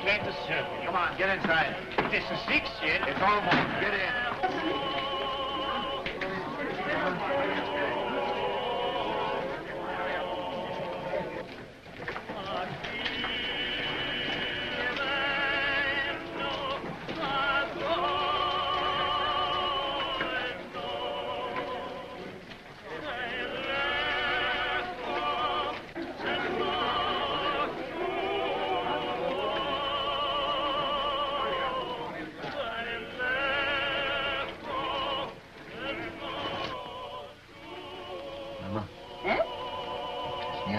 came to serve you. Come on, get inside. This is 6 yet. It's almost. Get in.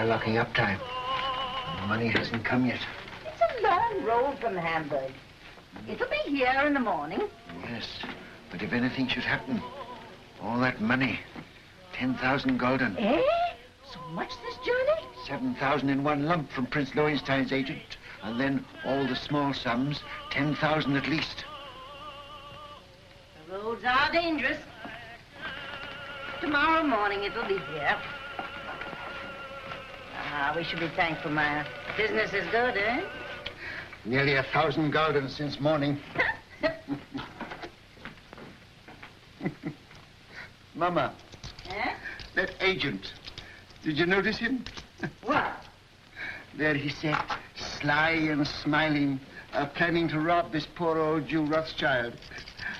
Locking up time. The money hasn't come yet. It's a long road from Hamburg. It'll be here in the morning. Yes, but if anything should happen, all that money, 10,000 gulden. Eh? So much this journey? 7,000 in one lump from Prince Lowenstein's agent, and then all the small sums, 10,000 at least. The roads are dangerous. Tomorrow morning it'll be here. Ah, we should be thankful, Maya. Business is good, eh? Nearly 1,000 gulden since morning. Mama. Eh? That agent. Did you notice him? What? There he sat, sly and smiling, planning to rob this poor old Jew Rothschild.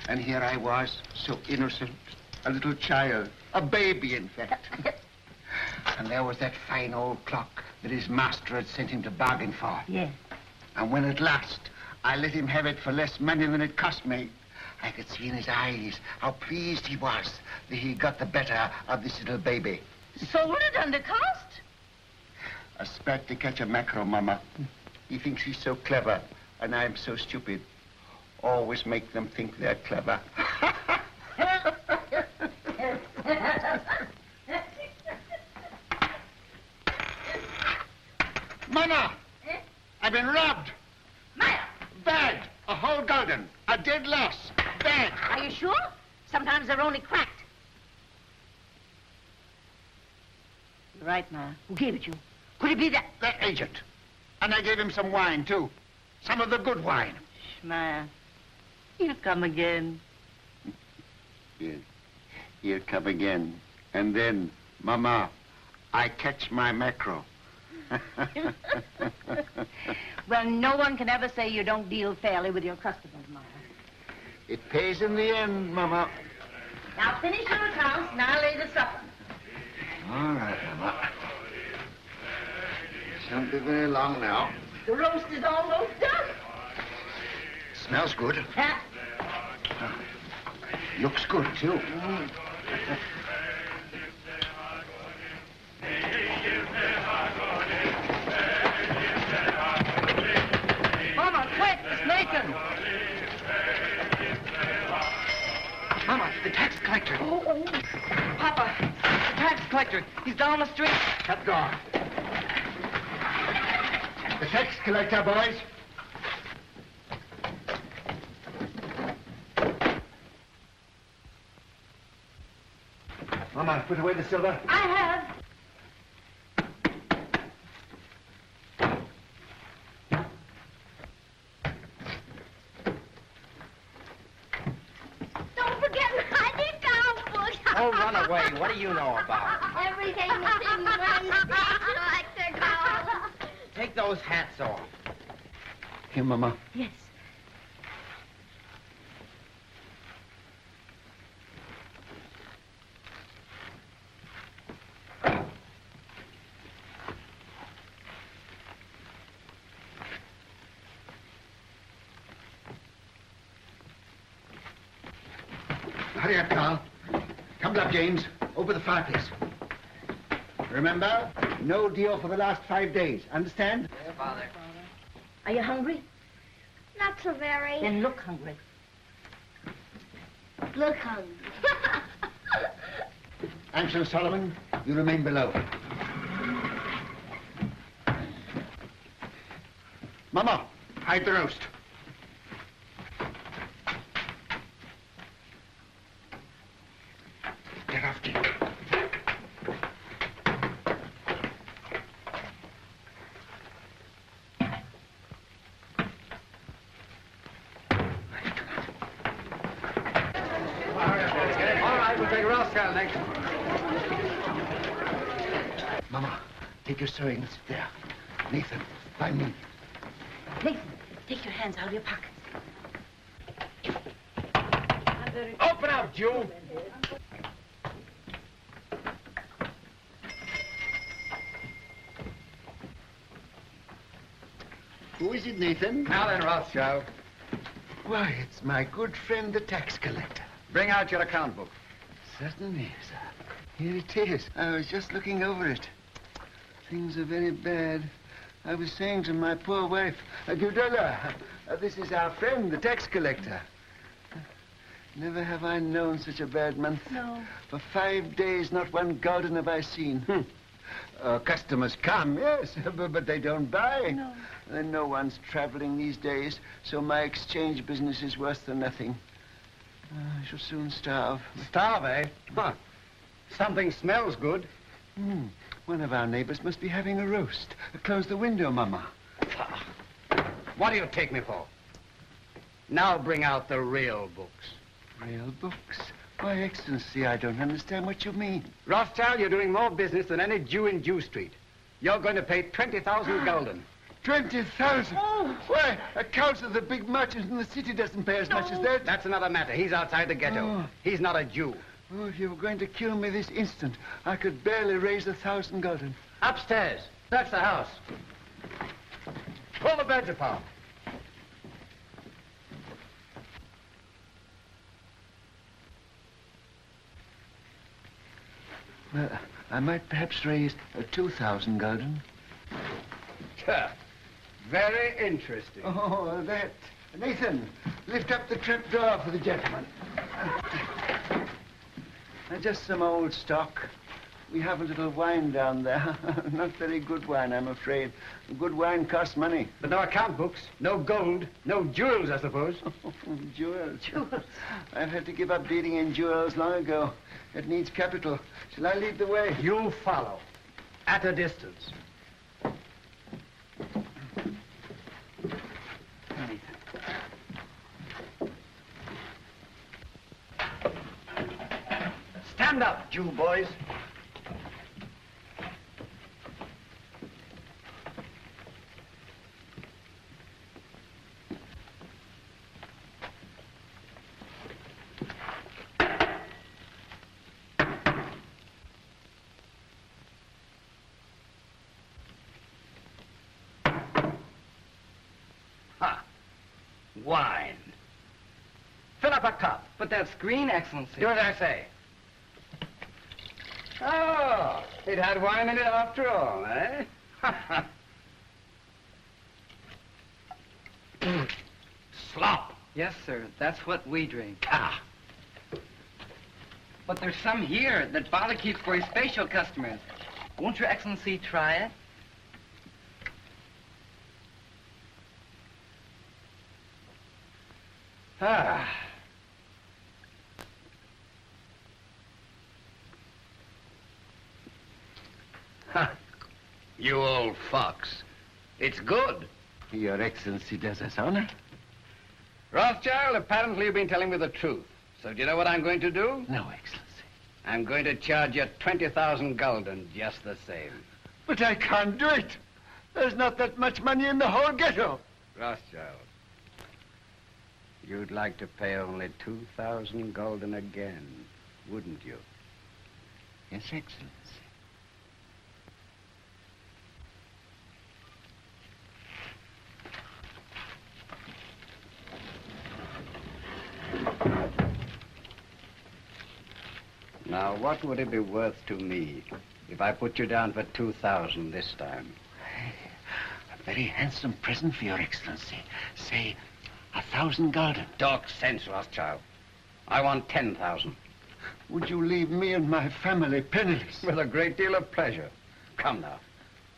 And here I was, so innocent, a little child, a baby, in fact. And there was that fine old clock that his master had sent him to bargain for. Yes. And when at last I let him have it for less money than it cost me, I could see in his eyes how pleased he was that he got the better of this little baby. Sold it under cost? A spat to catch a mackerel, Mama. He thinks he's so clever, and I'm so stupid. Always make them think they're clever. Mama! Eh? I've been robbed. Maya! Bad. A whole gulden. A dead loss. Bad. Are you sure? Sometimes they're only cracked. You're right, Maya. Who gave it you? Could it be that? That agent. And I gave him some wine, too. Some of the good wine. Maya, he'll come again. Yes. He'll come again. And then, Mama, I catch my mackerel. Well, no one can ever say you don't deal fairly with your customers, Maya. It pays in the end, Mama. Now finish your accounts and I'll lay the supper. All right, Mama. Shan't be very long now. The roast is almost done. Smells good. Huh? Looks good, too. Mama, quick, it's Nathan. Mama, the tax collector. Oh. Papa, the tax collector. He's down the street. Cut guard. The tax collector, boys. Mama, put away the silver. I have. Don't forget my account book. Oh, run away. What do you know about it? Everything that's in one collector calls. Take those hats off. Here, Mama. Yes. Hurry up, Carl. Come up, James. Over the fireplace. Remember, no deal for the last 5 days. Understand? Yeah, Father. Are you hungry? Not so very. Then look hungry. Look hungry. Ansel and Solomon, you remain below. Mama, hide the roast. Get off, Dick. take Rothschild next. Mama, take your sewing and sit there. Nathan, by me. Nathan, take your hands out of your pockets. Open up, Jew. Who is it, Nathan? Now then, Rothschild, Why, it's my good friend, the tax collector. bring out your account book. Certainly, sir. Here it is. I was just looking over it. Things are very bad. I was saying to my poor wife, Gudula, this is our friend, the tax collector. Never have I known such a bad month. No. For 5 days, not one garden have I seen. Customers come, yes, but they don't buy. No. And no one's traveling these days, so my exchange business is worse than nothing. I shall soon starve. Starve, eh? Huh. Something smells good. One of our neighbors must be having a roast. Close the window, Mama. What do you take me for? Now bring out the real books. Real books? Why, Excellency, I don't understand what you mean. Rothschild, you're doing more business than any Jew in Jew Street. You're going to pay 20,000 gulden. 20,000? Oh. Why, a council of the big merchants in the city doesn't pay as much as that. That's another matter. He's outside the ghetto. Oh. He's not a Jew. Oh, if you were going to kill me this instant, I could barely raise 1,000 gulden. Upstairs. That's the house. Pull the beds apart. I might perhaps raise 2,000 gulden. Very interesting. Oh, that. Nathan, lift up the trap door for the gentleman. Just some old stock. We have a little wine down there. Not very good wine, I'm afraid. Good wine costs money. But no account books, no gold, no jewels, I suppose. Jewels. I've had to give up dealing in jewels long ago. It needs capital. Shall I lead the way? You follow. At a distance. Stand up, Jew boys. Wine. Fill up a cup. But that's green, Excellency. Do as I say. Oh, it had wine in it after all, eh? Slop. Yes, sir. That's what we drink. Ah. But there's some here that Father keeps for his facial customers. Won't Your Excellency try it? Ah. Huh. You old fox. It's good. Your Excellency does us honor. Rothschild, apparently you've been telling me the truth. So do you know what I'm going to do? No, Excellency. I'm going to charge you 20,000 gulden just the same. But I can't do it. There's not that much money in the whole ghetto. Rothschild, you'd like to pay only 2,000 gulden again, wouldn't you? Yes, Excellency. Now, what would it be worth to me if I put you down for 2,000 this time? A very handsome present for Your Excellency. Say, 1,000 gulden. Talk sense, Rothschild. I want 10,000. Would you leave me and my family penniless? With a great deal of pleasure. Come now.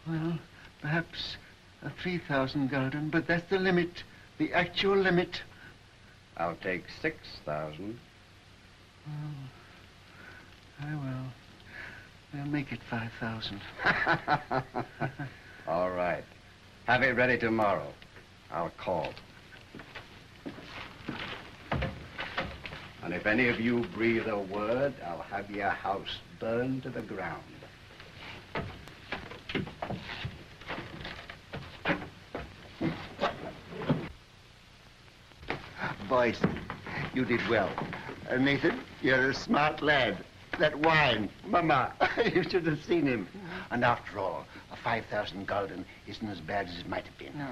Well, perhaps 3,000 gulden, but that's the limit, the actual limit. I'll take 6,000. Oh, I will. We'll make it 5,000. All right. Have it ready tomorrow. I'll call. And if any of you breathe a word, I'll have your house burned to the ground. Boys, you did well. Nathan, you're a smart lad. That wine, Mama, you should have seen him. And after all, a 5,000 gulden isn't as bad as it might have been. No.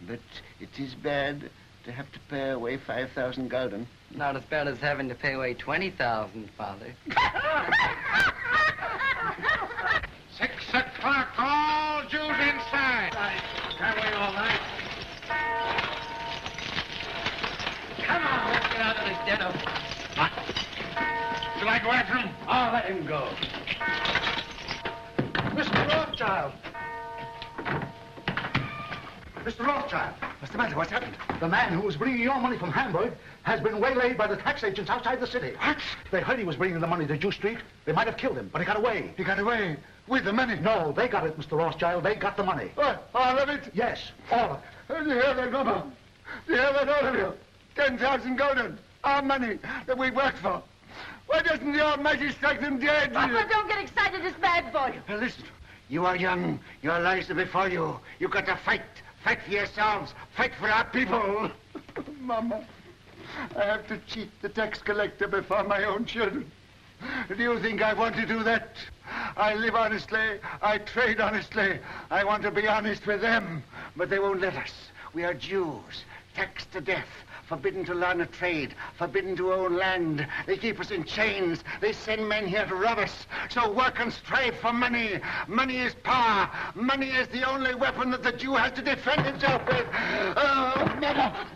But it is bad to have to pay away 5,000 gulden. Not as bad as having to pay away 20,000, Father. 6 o'clock, all Jews inside. Can't wait all night. Come on, let's get out of this den of... What? Should I go after him? I'll let him go. Mr. Rothschild! Mr. Rothschild! What's the matter? What's happened? The man who was bringing your money from Hamburg has been waylaid by the tax agents outside the city. What? They heard he was bringing the money to Jew Street. They might have killed him, but he got away. He got away with the money? No, they got it, Mr. Rothschild. They got the money. What? All of it? Yes, all of it. Do you hear that, Mama? Do you hear that, all of you? 10,000 gulden. Our money that we worked for. Why doesn't the Almighty strike them dead? Papa, don't get excited. It's bad for you. Now listen, you are young. Your lives are before you. You've got to fight. Fight for yourselves. Fight for our people. Mama, I have to cheat the tax collector before my own children. Do you think I want to do that? I live honestly. I trade honestly. I want to be honest with them. But they won't let us. We are Jews, taxed to death. Forbidden to learn a trade, forbidden to own land. They keep us in chains. They send men here to rob us. So work and strive for money. Money is power. Money is the only weapon that the Jew has to defend himself with. Oh, Mama!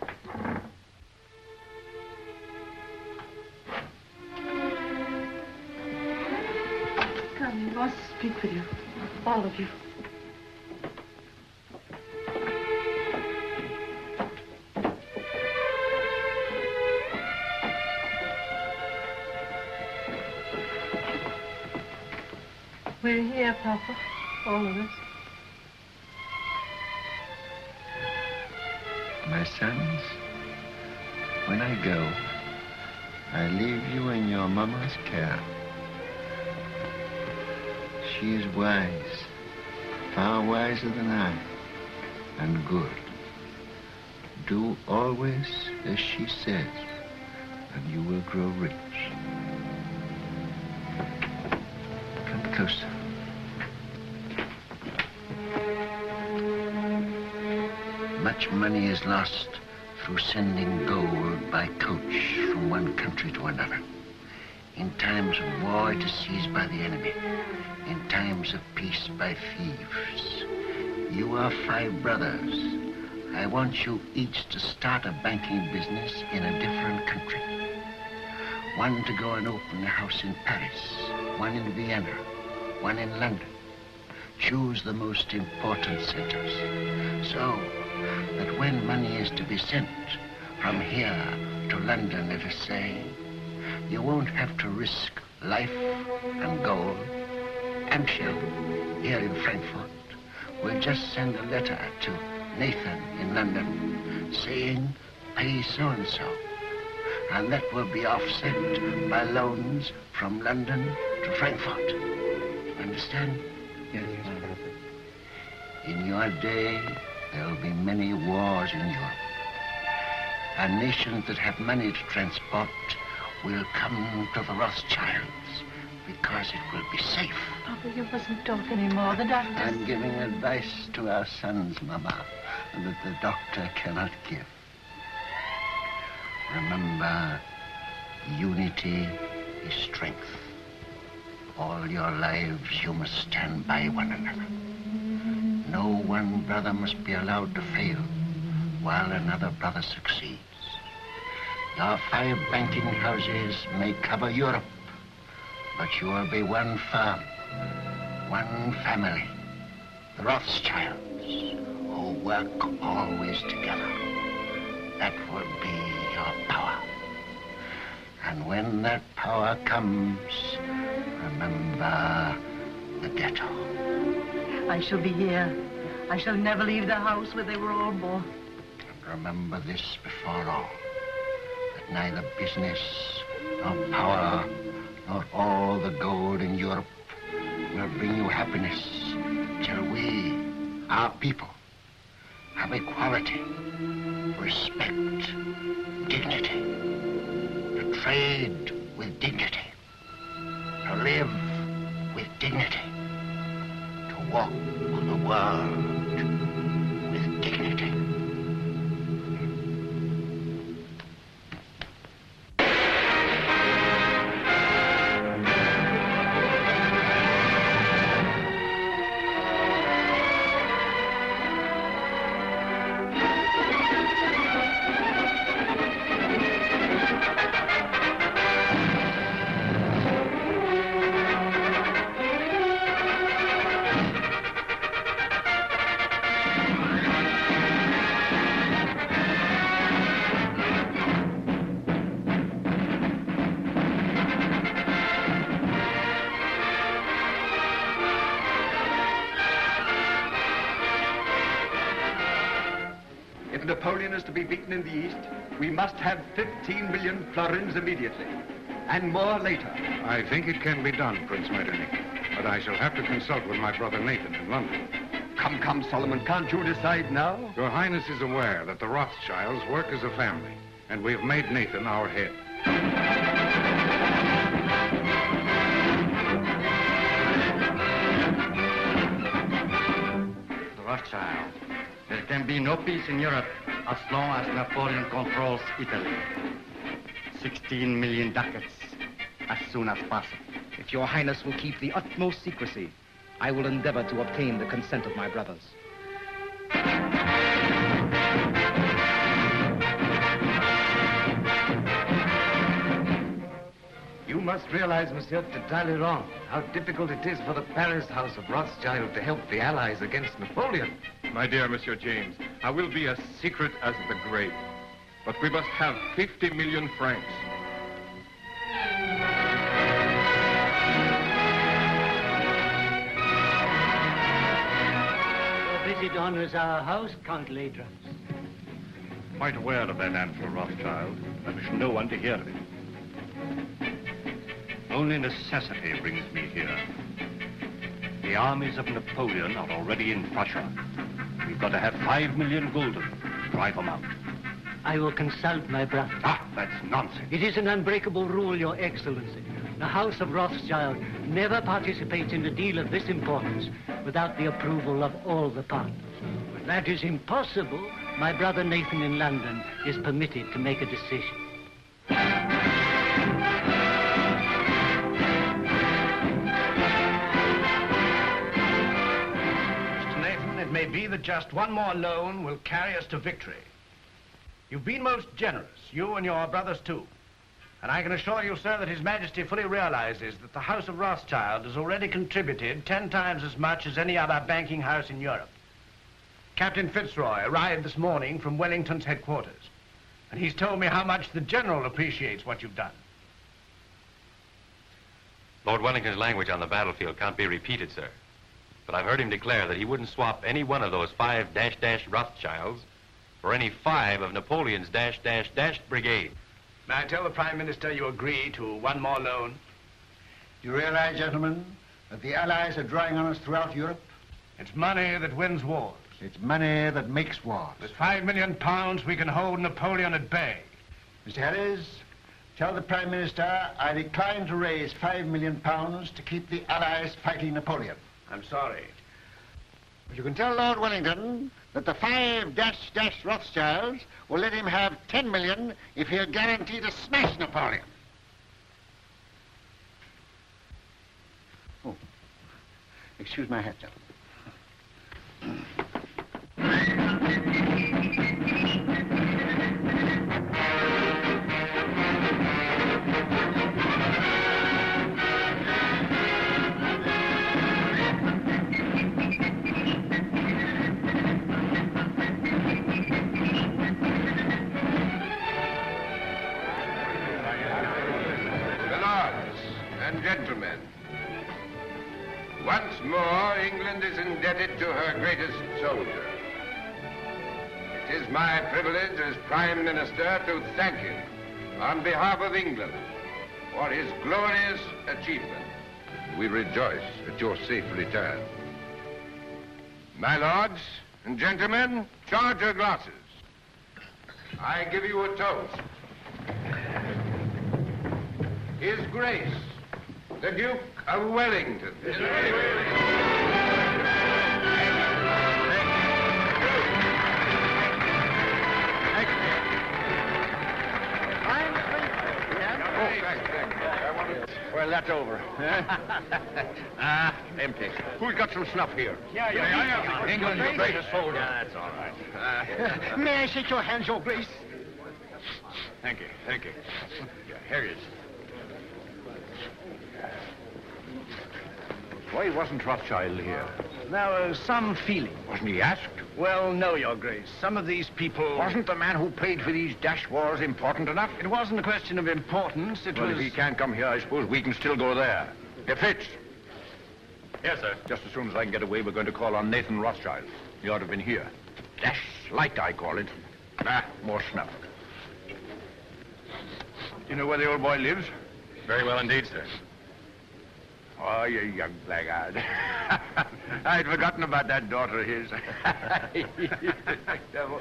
Come, he wants to speak with you. All of you. We're here, Papa. All of us. My sons, when I go, I leave you in your mama's care. She is wise, far wiser than I, and good. Do always as she says, and you will grow rich. Come closer. Much money is lost through sending gold by coach from one country to another. In times of war, it is seized by the enemy. In times of peace, by thieves. You are 5 brothers. I want you each to start a banking business in a different country. One to go and open a house in Paris, one in Vienna, one in London. Choose the most important centers, so that when money is to be sent from here to London, let us say, you won't have to risk life and gold and shell here in Frankfurt. We'll just send a letter to Nathan in London saying, pay so-and-so. And that will be offset by loans from London to Frankfurt. Understand? Yes. In your day, there will be many wars in Europe. And nations that have money to transport will come to the Rothschilds because it will be safe. Papa, you mustn't talk anymore. The doctor... I'm giving advice to our sons, Mama, that the doctor cannot give. Remember, unity is strength. All your lives you must stand by one another. No one brother must be allowed to fail while another brother succeeds. Your 5 banking houses may cover Europe, but you will be one firm, one family, the Rothschilds, who work always together. That will be your power. And when that power comes, remember the ghetto. I shall be here. I shall never leave the house where they were all born. And remember this before all, that neither business nor power, nor all the gold in Europe will bring you happiness till we, our people, have equality, respect, dignity, to trade with dignity, to live with dignity, to walk the world with dignity. If Napoleon is to be beaten in the East, we must have 15 million florins immediately, and more later. I think it can be done, Prince Metternich, but I shall have to consult with my brother Nathan in London. Come, come, Solomon, can't you decide now? Your Highness is aware that the Rothschilds work as a family, and we have made Nathan our head. The Rothschild. There can be no peace in Europe as long as Napoleon controls Italy. 16 million ducats as soon as possible. If your Highness will keep the utmost secrecy, I will endeavor to obtain the consent of my brothers. You must realize, Monsieur de Talleyrand, how difficult it is for the Paris House of Rothschild to help the Allies against Napoleon. My dear Monsieur James, I will be as secret as the grave. But we must have 50 million francs. Your visit honors our house, Count Ladrums. Quite aware of that Alfred Rothschild. I wish no one to hear of it. Only necessity brings me here. The armies of Napoleon are already in Prussia. We've got to have 5 million gulden to drive them out. I will consult my brother. Ah, that's nonsense. It is an unbreakable rule, Your Excellency. The House of Rothschild never participates in a deal of this importance without the approval of all the partners. When that is impossible, my brother Nathan in London is permitted to make a decision. It may be that just one more loan will carry us to victory. You've been most generous, you and your brothers too. And I can assure you, sir, that His Majesty fully realizes that the House of Rothschild has already contributed 10 times as much as any other banking house in Europe. Captain Fitzroy arrived this morning from Wellington's headquarters, and he's told me how much the General appreciates what you've done. Lord Wellington's language on the battlefield can't be repeated, sir. But I've heard him declare that he wouldn't swap any one of those 5 -- Rothschilds for any 5 of Napoleon's -- brigade. May I tell the Prime Minister you agree to one more loan? You realize, gentlemen, that the Allies are drawing on us throughout Europe? It's money that wins wars. It's money that makes wars. With £5 million, we can hold Napoleon at bay. Mr. Harris, tell the Prime Minister I decline to raise £5 million to keep the Allies fighting Napoleon. I'm sorry. But you can tell Lord Wellington that the 5 -- Rothschilds will let him have 10 million if he'll guarantee to smash Napoleon. Oh, excuse my hat, gentlemen. Gentlemen, once more England is indebted to her greatest soldier. It is my privilege as Prime Minister to thank him on behalf of England for his glorious achievement. We rejoice at your safe return. My lords and gentlemen, charge your glasses. I give you a toast. His Grace, the Duke of Wellington. Well, that's over. Empty. Who's got some snuff here? Yeah. England's the greatest soldier. Yeah, that's all right. May I shake your hands, Your Grace? Thank you. Yeah, here he is. Why wasn't Rothschild here? There was some feeling. Wasn't he asked? Well, no, Your Grace. Some of these people... Wasn't the man who paid for these dash wars important enough? It wasn't a question of importance. It Well, was... if he can't come here, I suppose we can still go there. If Fitz. Yes, sir. Just as soon as I can get away, we're going to call on Nathan Rothschild. He ought to have been here. Dash light, I call it. More snuff. Do you know where the old boy lives? Very well indeed, sir. Oh, you young blackguard. I'd forgotten about that daughter of his. Devil.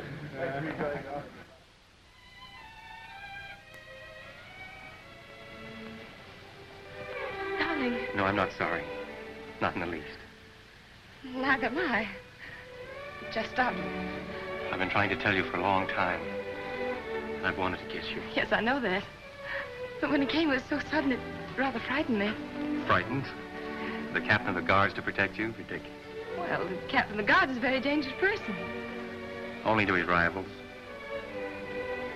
Darling, No, I'm not sorry. Not in the least. neither am I. Just stopped. I've been trying to tell you for a long time. I've wanted to kiss you. Yes, I know that. But when it came, it was so sudden, it rather frightened me. Frightened? The captain of the guards to protect you? Ridiculous. Well, the captain of the guards is a very dangerous person. Only to his rivals.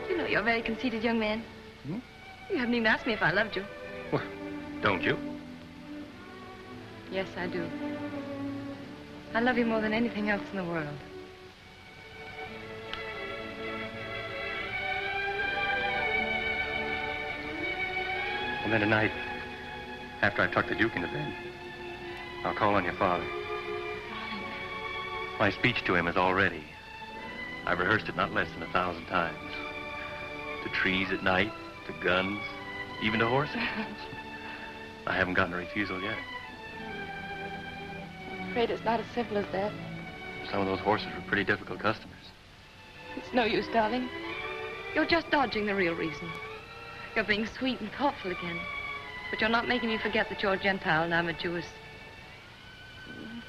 You know you're a very conceited young man. Hmm? You haven't even asked me if I loved you. Well, don't you? Yes, I do. I love you more than anything else in the world. And then tonight, after I've tucked the Duke into bed, I'll call on your father. My speech to him is all ready. I've rehearsed it not less than 1,000 times. To trees at night, to guns, even to horses. I haven't gotten a refusal yet. I'm afraid it's not as simple as that. Some of those horses were pretty difficult customers. It's no use, darling. You're just dodging the real reason. You're being sweet and thoughtful again. But you're not making me forget that you're a Gentile and I'm a Jewess.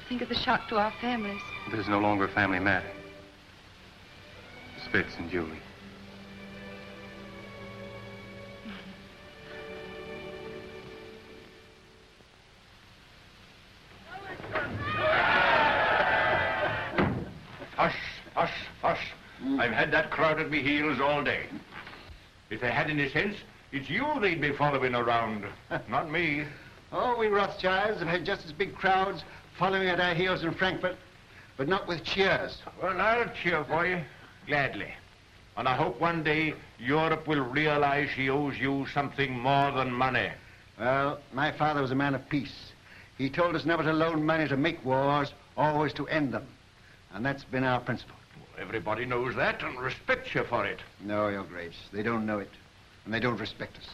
Think of the shock to our families. This is no longer a family matter. Spitz and Julie. Hush. I've had that crowd at me heels all day. If they had any sense, it's you they'd be following around, not me. Oh, we Rothschilds have had just as big crowds following at our heels in Frankfurt, but not with cheers. Well, I'll cheer for you, gladly. And I hope one day Europe will realize she owes you something more than money. Well, my father was a man of peace. He told us never to loan money to make wars, always to end them. And that's been our principle. Everybody knows that and respects you for it. No, Your Grace, they don't know it, and they don't respect us.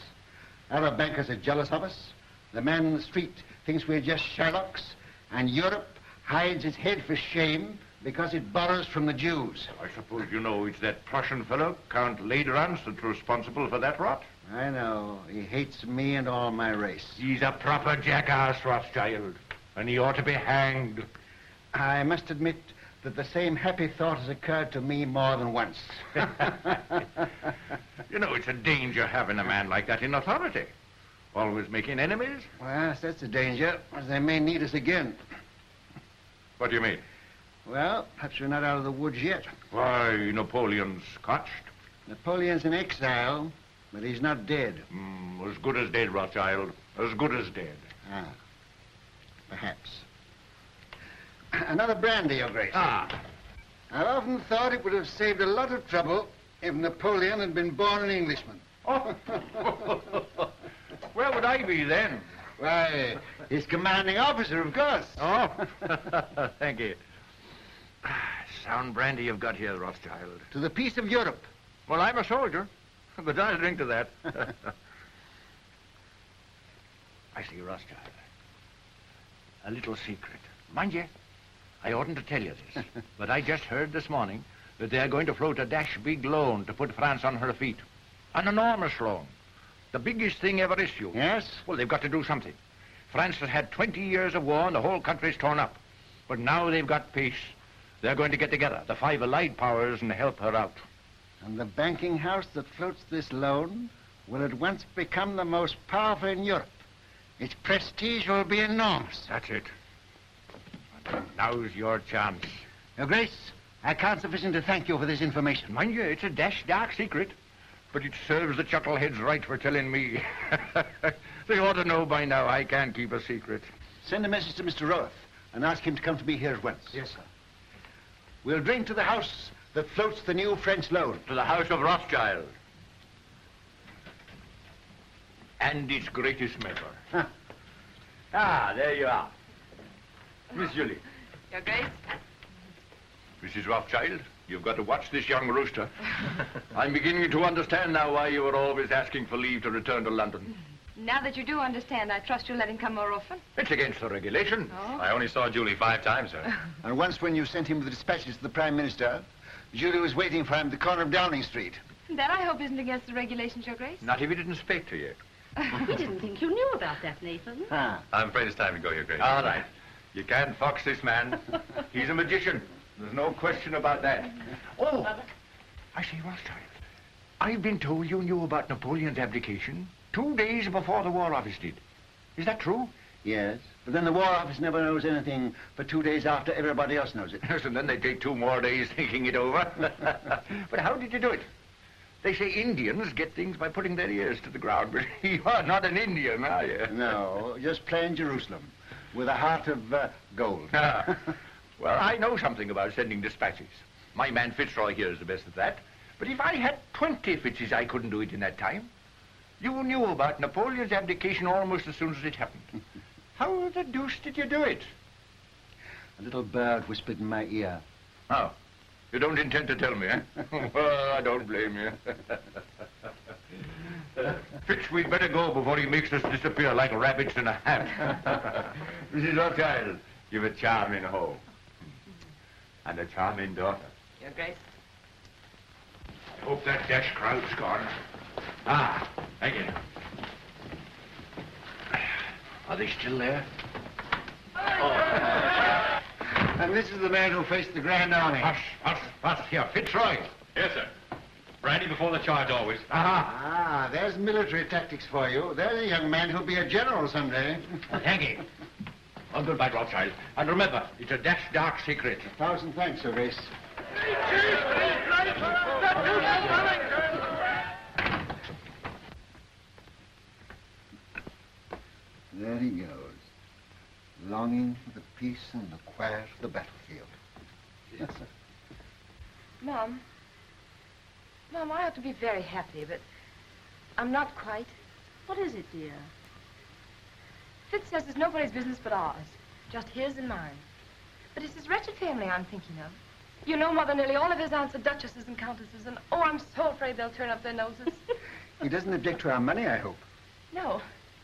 Our bankers are jealous of us. The man in the street thinks we're just Sherlocks, and Europe hides its head for shame because it borrows from the Jews. I suppose you know it's that Prussian fellow, Count Lederans, that's responsible for that rot. I know. He hates me and all my race. He's a proper jackass, Rothschild, and he ought to be hanged. I must admit that the same happy thought has occurred to me more than once. You know, it's a danger having a man like that in authority. Always making enemies. Well, that's the danger, as they may need us again. What do you mean? Well, perhaps we're not out of the woods yet. Why, Napoleon's scotched. Napoleon's in exile, but he's not dead. As good as dead, Rothschild. As good as dead. Ah, perhaps. Another brandy, Your Grace. Ah. I've often thought it would have saved a lot of trouble if Napoleon had been born an Englishman. Oh. Where would I be then? Why, his commanding officer, of course. Oh, thank you. Sound brandy you've got here, Rothschild. To the peace of Europe. Well, I'm a soldier, but I'll drink to that. see, Rothschild. A little secret. Mind you, I oughtn't to tell you this, but I just heard this morning that they're going to float a dash big loan to put France on her feet. An enormous loan. The biggest thing ever issued. Yes? Well, they've got to do something. France has had 20 years of war and the whole country's torn up. But now they've got peace. They're going to get together, the 5 allied powers, and help her out. And the banking house that floats this loan will at once become the most powerful in Europe. Its prestige will be enormous. That's it. Now's your chance. Your Grace, I can't sufficiently thank you for this information. Mind you, it's a dash dark secret. But it serves the chuckleheads right for telling me. They ought to know by now I can't keep a secret. Send a message to Mr. Roth and ask him to come to me here at once. Yes, sir. We'll drink to the house that floats the new French loan. To the House of Rothschild. And its greatest member. Huh. Ah, there you are. Miss Julie. Your Grace? Mrs. Rothschild, you've got to watch this young rooster. I'm beginning to understand now why you were always asking for leave to return to London. Now that you do understand, I trust you'll let him come more often. It's against the regulation. Oh? I only saw Julie 5 times, sir. And once when you sent him with the dispatches to the Prime Minister, Julie was waiting for him at the corner of Downing Street. That, I hope, isn't against the regulations, Your Grace. Not if he didn't speak to you. We didn't think you knew about that, Nathan. Ah. I'm afraid it's time to go, Your Grace. All right. You can't fox this man. He's a magician. There's no question about that. Oh, I say, Rothschild, I've been told you knew about Napoleon's abdication 2 days before the War Office did. Is that true? Yes, but then the War Office never knows anything for 2 days after everybody else knows it. Yes, and then they take 2 more days thinking it over. But how did you do it? They say Indians get things by putting their ears to the ground, but you are not an Indian, are you? No, just plain Jerusalem, with a heart of gold. Well, I know something about sending dispatches. My man Fitzroy here is the best at that. But if I had 20 Fitzes, I couldn't do it in that time. You knew about Napoleon's abdication almost as soon as it happened. How the deuce did you do it? A little bird whispered in my ear. Oh, you don't intend to tell me, eh? Well, I don't blame you. Fitz, we'd better go before he makes us disappear like rabbits in a hat. Mrs. Rothschild, you've a charming home. And a charming daughter. Your Grace. I hope that dash crowd's gone. Ah, thank you. Are they still there? And this is the man who faced the Grand Army. Hush, here, Fitzroy. Yes, sir. Brandy before the charge, always. Ah, there's military tactics for you. There's a young man who'll be a general someday. Thank you. Oh, goodbye, Rothschild. And remember, it's a dash dark secret. 1,000 thanks, Your Grace. There he goes, longing for the peace and the quiet of the battlefield. Yes, sir. Mom, I ought to be very happy, but I'm not quite. What is it, dear? Fitz says it's nobody's business but ours, just his and mine. But it's his wretched family I'm thinking of. You know, Mother, nearly all of his aunts are duchesses and countesses, and oh, I'm so afraid they'll turn up their noses. He doesn't object to our money, I hope. No,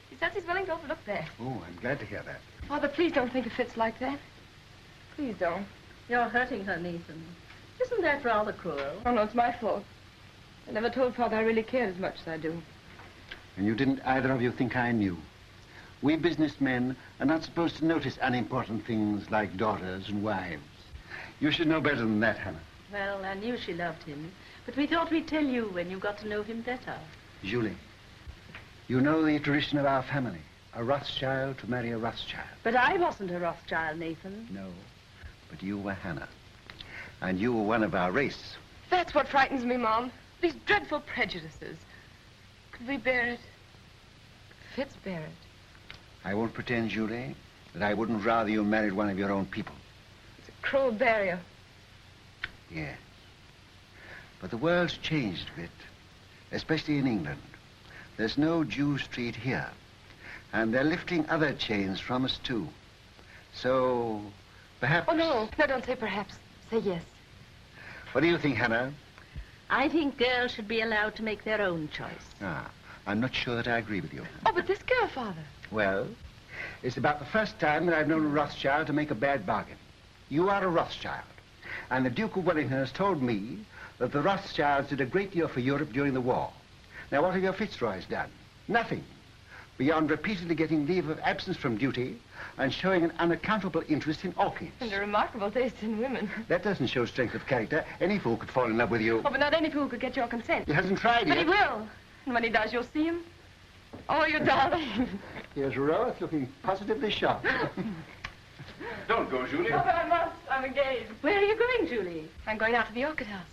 he says he's willing to overlook that. Oh, I'm glad to hear that. Father, please don't think of Fitz like that. Please don't. You're hurting her, Nathan. Isn't that rather cruel? Oh, no, it's my fault. I never told Father I really cared as much as I do. And you didn't either of you think I knew. We businessmen are not supposed to notice unimportant things like daughters and wives. You should know better than that, Hannah. Well, I knew she loved him, but we thought we'd tell you when you got to know him better. Julie, you know the tradition of our family. A Rothschild to marry a Rothschild. But I wasn't a Rothschild, Nathan. No, but you were Hannah. And you were one of our race. That's what frightens me, Mom. These dreadful prejudices. Could we bear it? Could Fitz bear it? I won't pretend, Julie, that I wouldn't rather you married one of your own people. It's a cruel barrier. Yes. But the world's changed a bit, especially in England. There's no Jew Street here. And they're lifting other chains from us, too. So, perhaps... Oh, no. No, don't say perhaps. Say yes. What do you think, Hannah? I think girls should be allowed to make their own choice. Ah, I'm not sure that I agree with you. Oh, but this girl, Father. Well, it's about the first time that I've known a Rothschild to make a bad bargain. You are a Rothschild. And the Duke of Wellington has told me that the Rothschilds did a great deal for Europe during the war. Now, what have your Fitzroys done? Nothing. Beyond repeatedly getting leave of absence from duty and showing an unaccountable interest in orchids. And a remarkable taste in women. That doesn't show strength of character. Any fool could fall in love with you. Oh, but not any fool could get your consent. He hasn't tried But yet. he will. And when he does, you'll see him. Oh, you darling. Here's Rose looking positively shocked. Don't go, Julie. Oh, but I must. I'm engaged. Where are you going, Julie? I'm going out to the orchid house.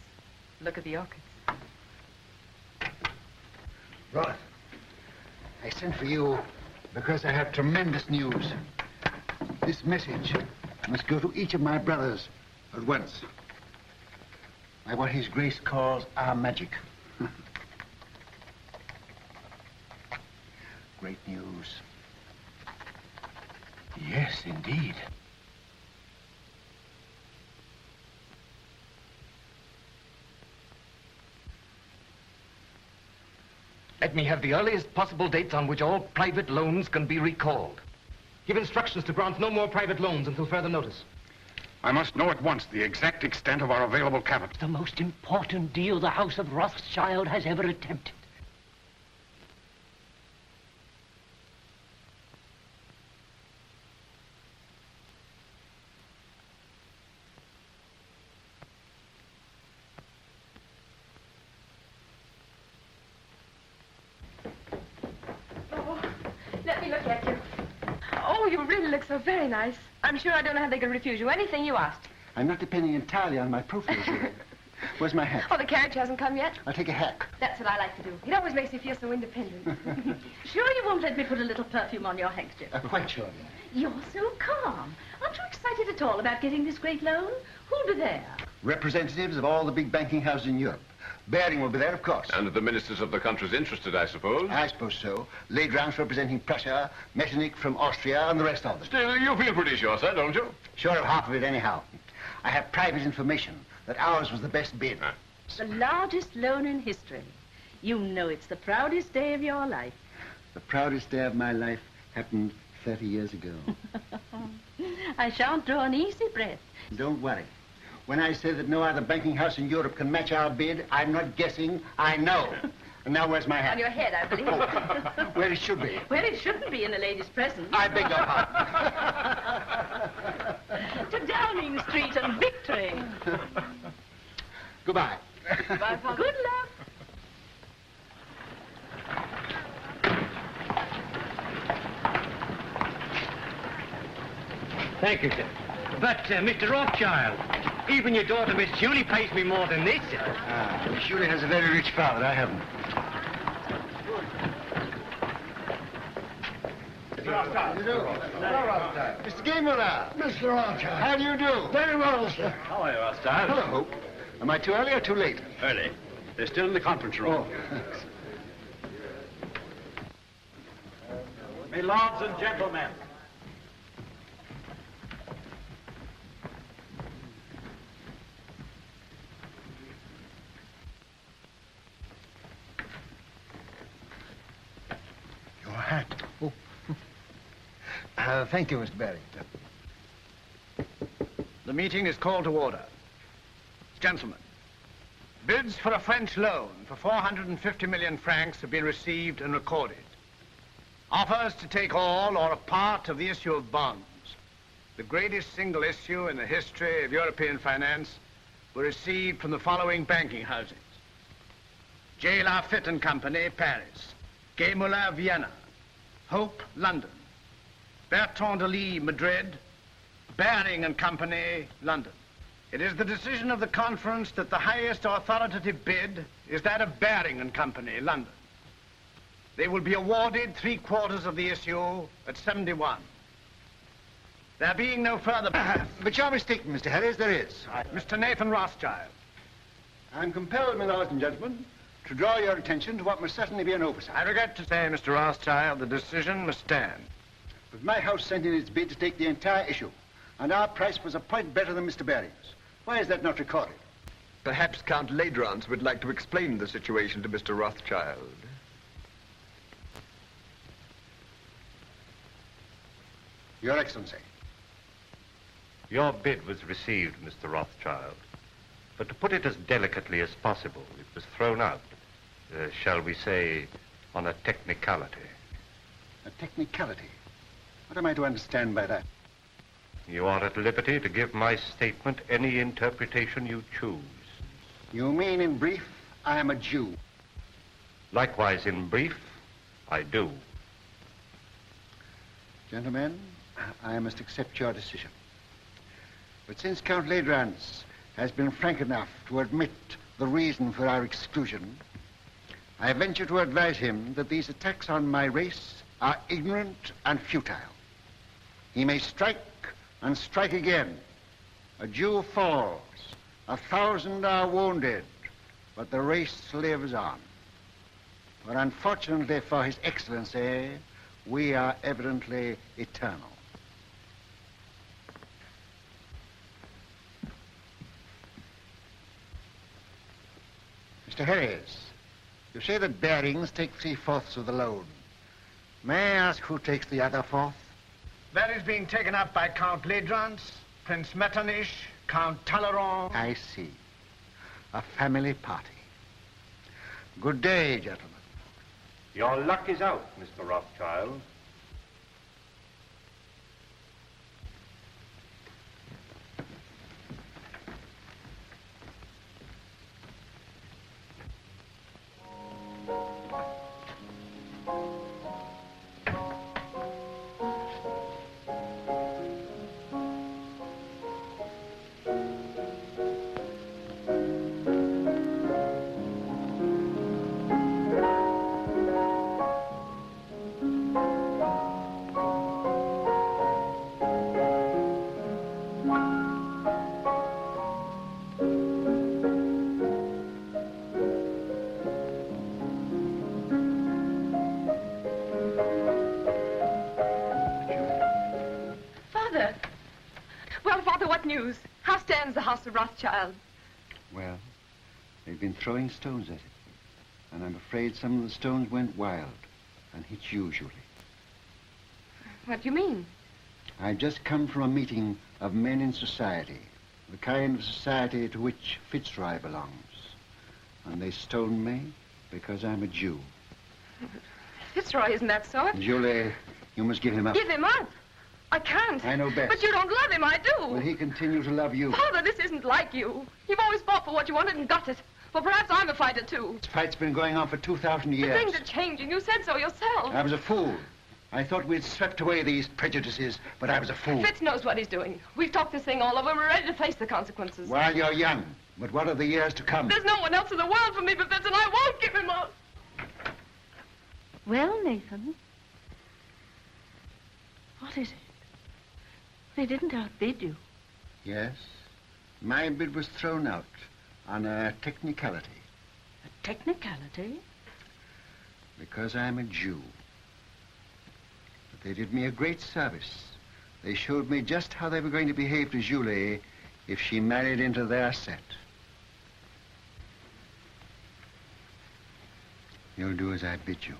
Look at the orchids. Rose, I sent for you because I have tremendous news. This message must go to each of my brothers at once. By what His Grace calls our magic. Great news. Yes, indeed. Let me have the earliest possible dates on which all private loans can be recalled. Give instructions to grant no more private loans until further notice. I must know at once the exact extent of our available capital. The most important deal the House of Rothschild has ever attempted. Let me look at you. Oh, you really look so very nice. I'm sure I don't know how they could refuse you anything you asked. I'm not depending entirely on my profile. Where's my hat? Oh, the carriage hasn't come yet? I'll take a hack. That's what I like to do. It always makes me feel so independent. Sure you won't let me put a little perfume on your handkerchief? Quite sure. You're so calm. Aren't you excited at all about getting this great loan? Who'll be there? Representatives of all the big banking houses in Europe. Baring will be there, of course. And the ministers of the countries interested, I suppose? I suppose so. Ladrance representing Prussia, Metternich from Austria, and the rest of them. Still, you feel pretty sure, sir, don't you? Sure of half of it, anyhow. I have private information that ours was the best bid. The largest loan in history. You know it's the proudest day of your life. The proudest day of my life happened 30 years ago. I shan't draw an easy breath. Don't worry. When I say that no other banking house in Europe can match our bid, I'm not guessing, I know. And now where's my hat? On your head, I believe. Where it should be. Where it shouldn't be in a lady's presence. I beg your pardon. To Downing Street and victory. Goodbye. Goodbye, Father. Good luck. Thank you, sir. But, Mr. Rothschild, even your daughter, Miss Julie, pays me more than this, sir. Miss Julie has a very rich father. I haven't. Mr. Gameler. Mr. Rothschild. How do you do? Very well, sir. How are you, Rothschild? Hello. Am I too early or too late? Early. They're still in the conference room. My lords and gentlemen. Your hat. Oh. Thank you, Mr. Barrington. The meeting is called to order. Gentlemen, bids for a French loan for 450 million francs have been received and recorded. Offers to take all or a part of the issue of bonds, the greatest single issue in the history of European finance, were received from the following banking houses. J. Lafitte and Company, Paris. Gay Moulin, Vienna. Hope, London. Bertrand de Lis, Madrid. Baring and Company, London. It is the decision of the conference that the highest authoritative bid is that of Baring and Company, London. They will be awarded 3/4 of the issue at 71. There being no further... But you're mistaken, Mr. Harris, there is. Mr. Nathan Rothschild. I'm compelled, my lords and gentlemen, to draw your attention to what must certainly be an oversight. I regret to say, Mr. Rothschild, the decision must stand. But my house sent in its bid to take the entire issue, and our price was a point better than Mr. Baring's. Why is that not recorded? Perhaps Count Ladrance would like to explain the situation to Mr. Rothschild. Your Excellency. Your bid was received, Mr. Rothschild. But to put it as delicately as possible, it was thrown out, shall we say, on a technicality. A technicality? What am I to understand by that? You are at liberty to give my statement any interpretation you choose. You mean, in brief, I am a Jew? Likewise, in brief, I do. Gentlemen, I must accept your decision. But since Count Ledrans has been frank enough to admit the reason for our exclusion, I venture to advise him that these attacks on my race are ignorant and futile. He may strike and strike again. A Jew falls, 1,000 are wounded, but the race lives on. For unfortunately for His Excellency, we are evidently eternal. Mr. Harris, you say that Barings take 3/4 of the loan. May I ask who takes the other 1/4? That is being taken up by Count Ledrans, Prince Metternich, Count Talleyrand. I see. A family party. Good day, gentlemen. Your luck is out, Mr. Rothschild. News. How stands the House of Rothschild? Well, they've been throwing stones at it. And I'm afraid some of the stones went wild and hit you, Julie. What do you mean? I've just come from a meeting of men in society, the kind of society to which Fitzroy belongs. And they stoned me because I'm a Jew. Fitzroy isn't that sort. Julie, you must give him up. Give him up? I can't. I know best. But you don't love him, I do. Will he continue to love you? Father, this isn't like you. You've always fought for what you wanted and got it. Well, perhaps I'm a fighter, too. This fight's been going on for 2,000 years. But things are changing. You said so yourself. I was a fool. I thought we'd swept away these prejudices, but I was a fool. Fitz knows what he's doing. We've talked this thing all over. We're ready to face the consequences. While you're young. But what are the years to come? There's no one else in the world for me but Fitz, and I won't give him up. Well, Nathan, what is it? They didn't outbid you. Yes. My bid was thrown out on a technicality. A technicality? Because I'm a Jew. But they did me a great service. They showed me just how they were going to behave to Julie if she married into their set. You'll do as I bid you.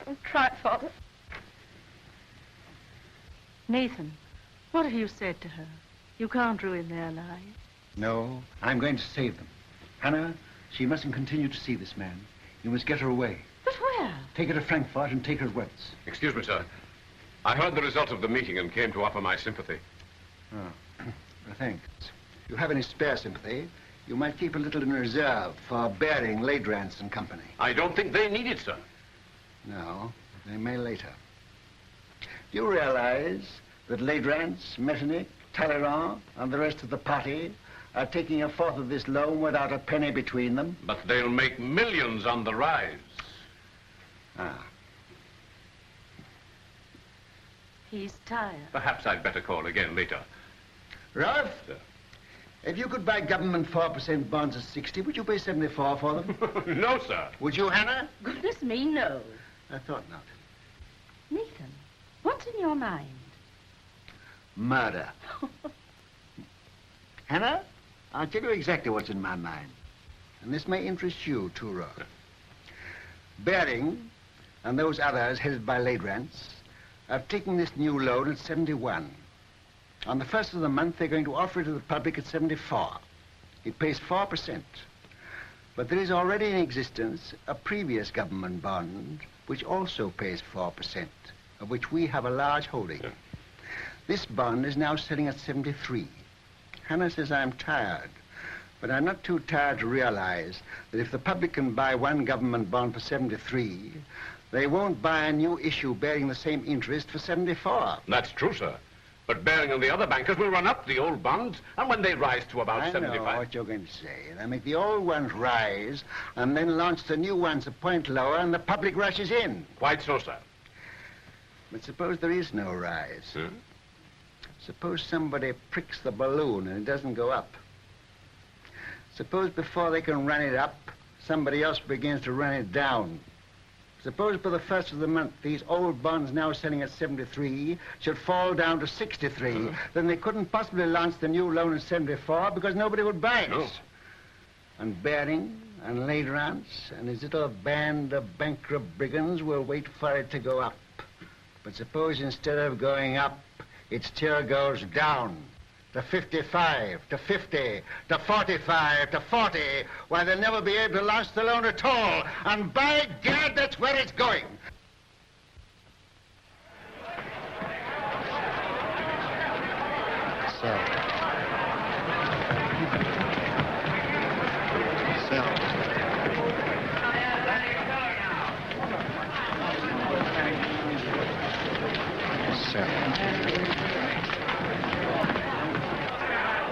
I'll try, Father. Nathan, what have you said to her? You can't ruin their lives. No, I'm going to save them. Hannah, she mustn't continue to see this man. You must get her away. But where? Take her to Frankfurt and take her at once. Excuse me, sir. I heard the result of the meeting and came to offer my sympathy. Oh, thanks. If you have any spare sympathy, you might keep a little in reserve for Baring, Ledrans and Company. I don't think they need it, sir. No, they may later. Do you realize that Ledrans, Metternich, Talleyrand, and the rest of the party are taking 1/4 of this loan without a penny between them? But they'll make millions on the rise. Ah. He's tired. Perhaps I'd better call again later. Ralph? Sir. If you could buy government 4% bonds at 60, would you pay 74 for them? No, sir. Would you, Hannah? Goodness me, no. I thought not. Nathan, what's in your mind? Murder. Hannah, I'll tell you exactly what's in my mind. And this may interest you, too, Rolf. Baring and those others headed by Ledrans I've taken this new loan at 71. On the first of the month, they're going to offer it to the public at 74. It pays 4%. But there is already in existence a previous government bond which also pays 4%, of which we have a large holding. Yeah. This bond is now selling at 73. Hannah says I'm tired, but I'm not too tired to realize that if the public can buy one government bond for 73, they won't buy a new issue bearing the same interest for 74. That's true, sir. But Baring and the other bankers will run up the old bonds, and when they rise to about 75... I know what you're going to say. They'll make the old ones rise, and then launch the new ones a point lower, and the public rushes in. Quite so, sir. But suppose there is no rise. Suppose somebody pricks the balloon and it doesn't go up. Suppose before they can run it up, somebody else begins to run it down. Suppose by the first of the month, these old bonds now selling at 73 should fall down to 63. Then they couldn't possibly launch the new loan at 74 because nobody would buy it. No. And Baring and Ladrans and his little band of bankrupt brigands will wait for it to go up. But suppose instead of going up, it still goes down. To 55, to 50, to 45, to 40, why, they'll never be able to launch the loan at all. And by God, that's where it's going.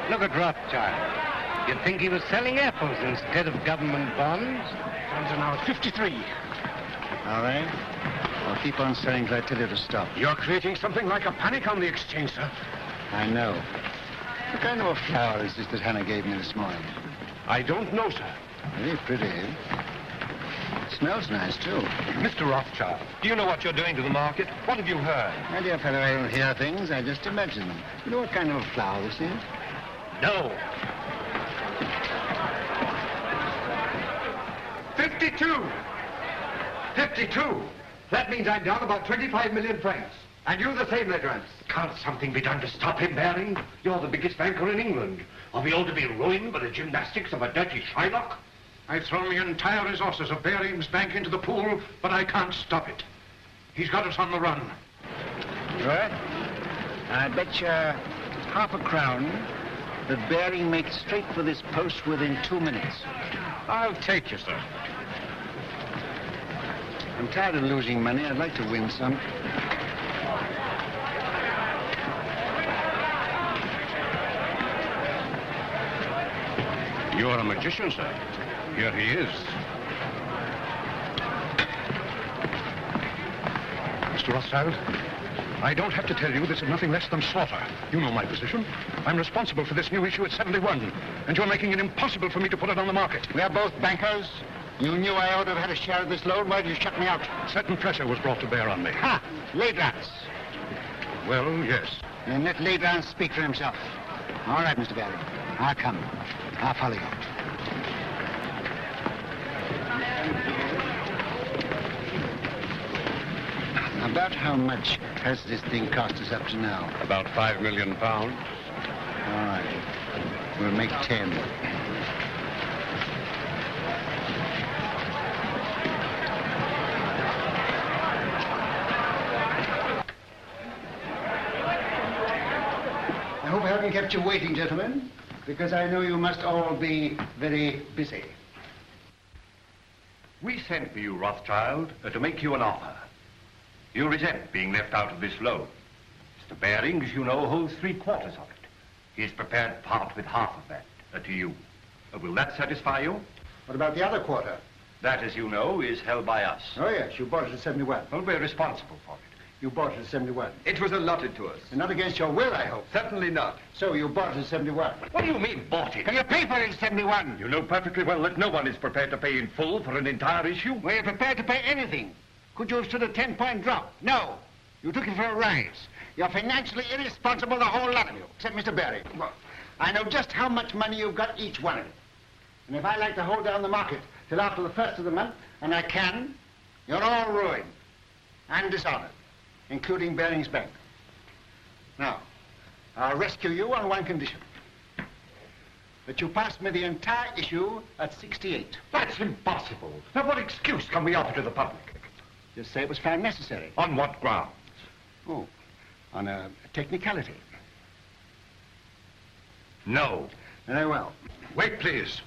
Look at Rothschild. You'd think he was selling apples instead of government bonds. Bonds are now at 53. All right. I'll keep on selling till I tell you to stop. You're creating something like a panic on the exchange, sir. I know. What kind of a flower is this that Hannah gave me this morning? I don't know, sir. Very pretty. It smells nice, too. Mr. Rothschild, do you know what you're doing to the market? What have you heard? My dear fellow, I don't hear things. I just imagine them. You know what kind of a flower this is? No. 52! 52! That means I'm down about 25 million francs. And you the same, Ladrans. Can't something be done to stop him, Baring? You're the biggest banker in England. Are we all to be ruined by the gymnastics of a dirty Shylock? I've thrown the entire resources of Baring's bank into the pool, but I can't stop it. He's got us on the run. Right. I bet you half a crown that Baring makes straight for this post within 2 minutes. I'll take you, sir. I'm tired of losing money. I'd like to win some. You're a magician, sir. Here he is. Mr. Rothschild, I don't have to tell you this is nothing less than slaughter. You know my position. I'm responsible for this new issue at 71, and you're making it impossible for me to put it on the market. We are both bankers. You knew I ought to have had a share of this loan. Why did you shut me out? Certain pressure was brought to bear on me. Ha! Ladrans. Well, yes. Then let Ladrans speak for himself. All right, Mr. Baring. I'll come. I'll follow you. About how much has this thing cost us up to now? About £5 million. All right. We'll make 10. I hope I haven't kept you waiting, gentlemen, because I know you must all be very busy. We sent for you, Rothschild, to make you an offer. You resent being left out of this loan. Mr. Baring, as you know, holds 3/4 of it. He is prepared to part with half of that to you. Will that satisfy you? What about the other quarter? That, as you know, is held by us. Oh, yes, you bought it at 71. Well, we're responsible for it. You bought it at 71. It was allotted to us. And not against your will, I hope. Certainly not. So you bought it at 71. What do you mean, bought it? Can you pay for it at 71? You know perfectly well that no one is prepared to pay in full for an entire issue. Were you prepared to pay anything? Could you have stood a 10-point drop? No. You took it for a rise. You're financially irresponsible, the whole lot of you, except Mr. Baring. Well, I know just how much money you've got, each one of you. And if I like to hold down the market till after the first of the month, and I can, you're all ruined and dishonored. including Baring's Bank. Now, I'll rescue you on one condition. That you pass me the entire issue at 68. That's impossible. Now, what excuse can we offer to the public? Just say it was found necessary. On what grounds? Oh, on a technicality. No. Very well. Wait, please.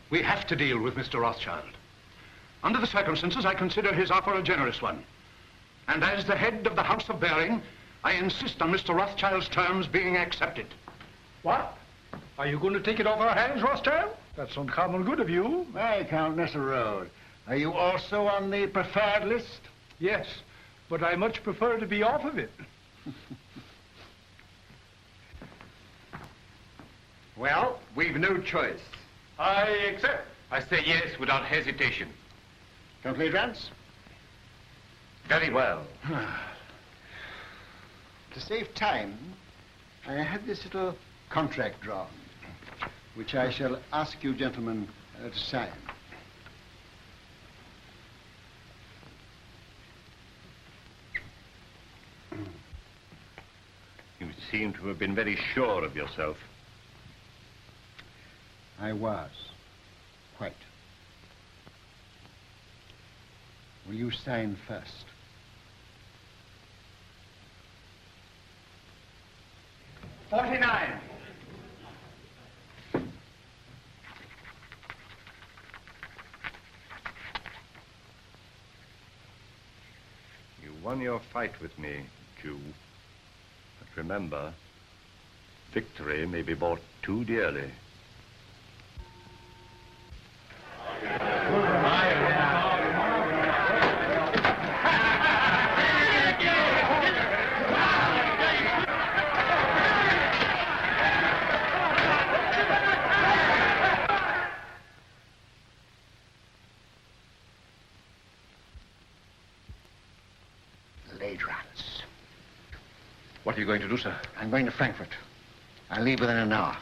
We have to deal with Mr. Rothschild. Under the circumstances, I consider his offer a generous one. And as the head of the House of Baring, I insist on Mr. Rothschild's terms being accepted. What? Are you going to take it off our hands, Rothschild? That's uncommon good of you. Viscount Road. Are you also on the preferred list? Yes, but I much prefer to be off of it. Well, we've no choice. I accept. I say yes without hesitation. Complete advance? Very well. To save time, I had this little contract drawn, which I shall ask you gentlemen to sign. You seem to have been very sure of yourself. I was. Quite. Will you sign first? $49. You won your fight with me, Jew. But remember, victory may be bought too dearly. What are you going to do, sir? I'm going to Frankfurt. I'll leave within an hour.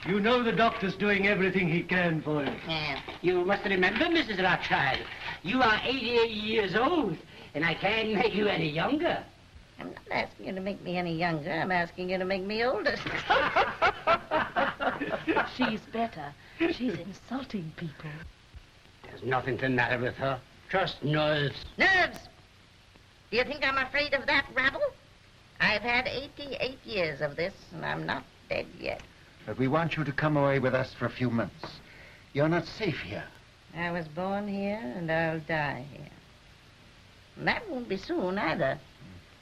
You know the doctor's doing everything he can for you. Yeah. You must remember, Mrs. Rothschild, you are 88 years old, and I can't make you any younger. I'm not asking you to make me any younger. I'm asking you to make me older. She's better. She's insulting people. There's nothing the matter with her. Just nerves. Nerves? Do you think I'm afraid of that rabble? I've had 88 years of this, and I'm not dead yet. But we want you to come away with us for a few months. You're not safe here. I was born here, and I'll die here. And that won't be soon, either.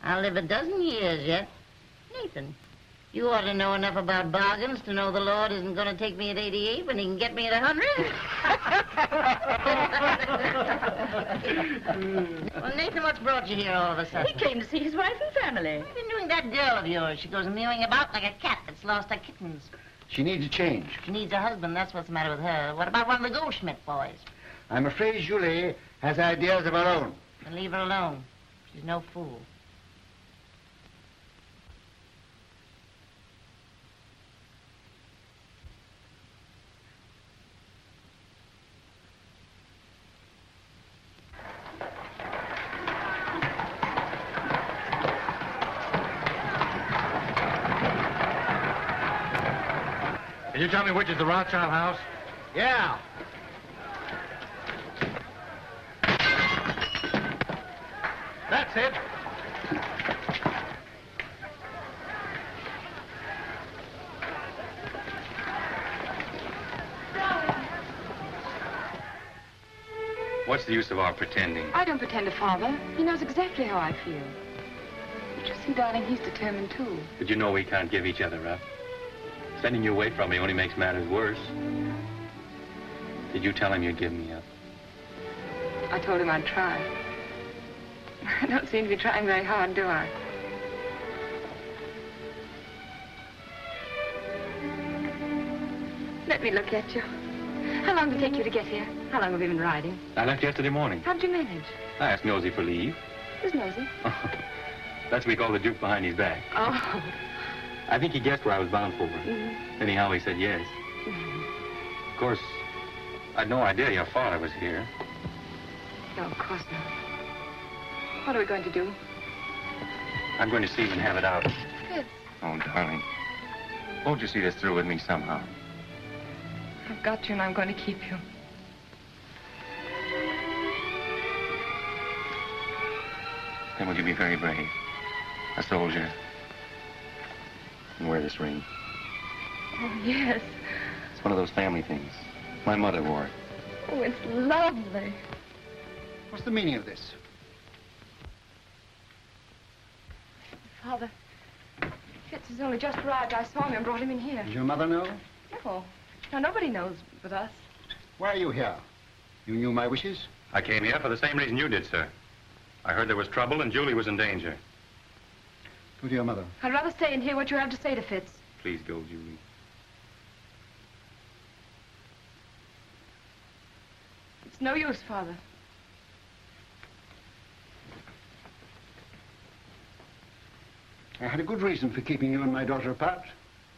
I'll live a dozen years yet. Nathan, you ought to know enough about bargains to know the Lord isn't going to take me at 88 when he can get me at 100. Well, Nathan, what's brought you here all of a sudden? He came to see his wife and family. What have you been doing that girl of yours? She goes mewing about like a cat that's lost her kittens. She needs a change. She needs a husband, that's what's the matter with her. What about one of the Goldschmidt boys? I'm afraid Julie has ideas of her own. Then leave her alone. She's no fool. you tell me which is the Rothschild house? Yeah. That's it. What's the use of our pretending? I don't pretend to Father. He knows exactly how I feel. But you see, darling, he's determined, too. But you know we can't give each other up. Sending you away from me only makes matters worse. Did you tell him you'd give me up? I told him I'd try. I don't seem to be trying very hard, do I? Let me look at you. How long did it take you to get here? How long have you been riding? I left yesterday morning. How'd you manage? I asked Nosy for leave. Who's Nosy? That's what we call the Duke behind his back. Oh. I think he guessed where I was bound for. Anyhow, he said yes. Of course, I'd no idea your father was here. No, of course not. What are we going to do? I'm going to see him and have it out. Fitz. Oh, darling. Won't you see this through with me somehow? I've got you and I'm going to keep you. Then will you be very brave? A soldier. And wear this ring. Oh, yes. It's one of those family things. My mother wore it. Oh, it's lovely. What's the meaning of this? Father, Fitz has only just arrived. I saw him and brought him in here. Does your mother know? No. Now, nobody knows but us. Why are you here? You knew my wishes? I came here for the same reason you did, sir. I heard there was trouble and Julie was in danger. Go to your mother. I'd rather stay and hear what you have to say to Fitz. Please go, Julie. It's no use, Father. I had a good reason for keeping you and my daughter apart.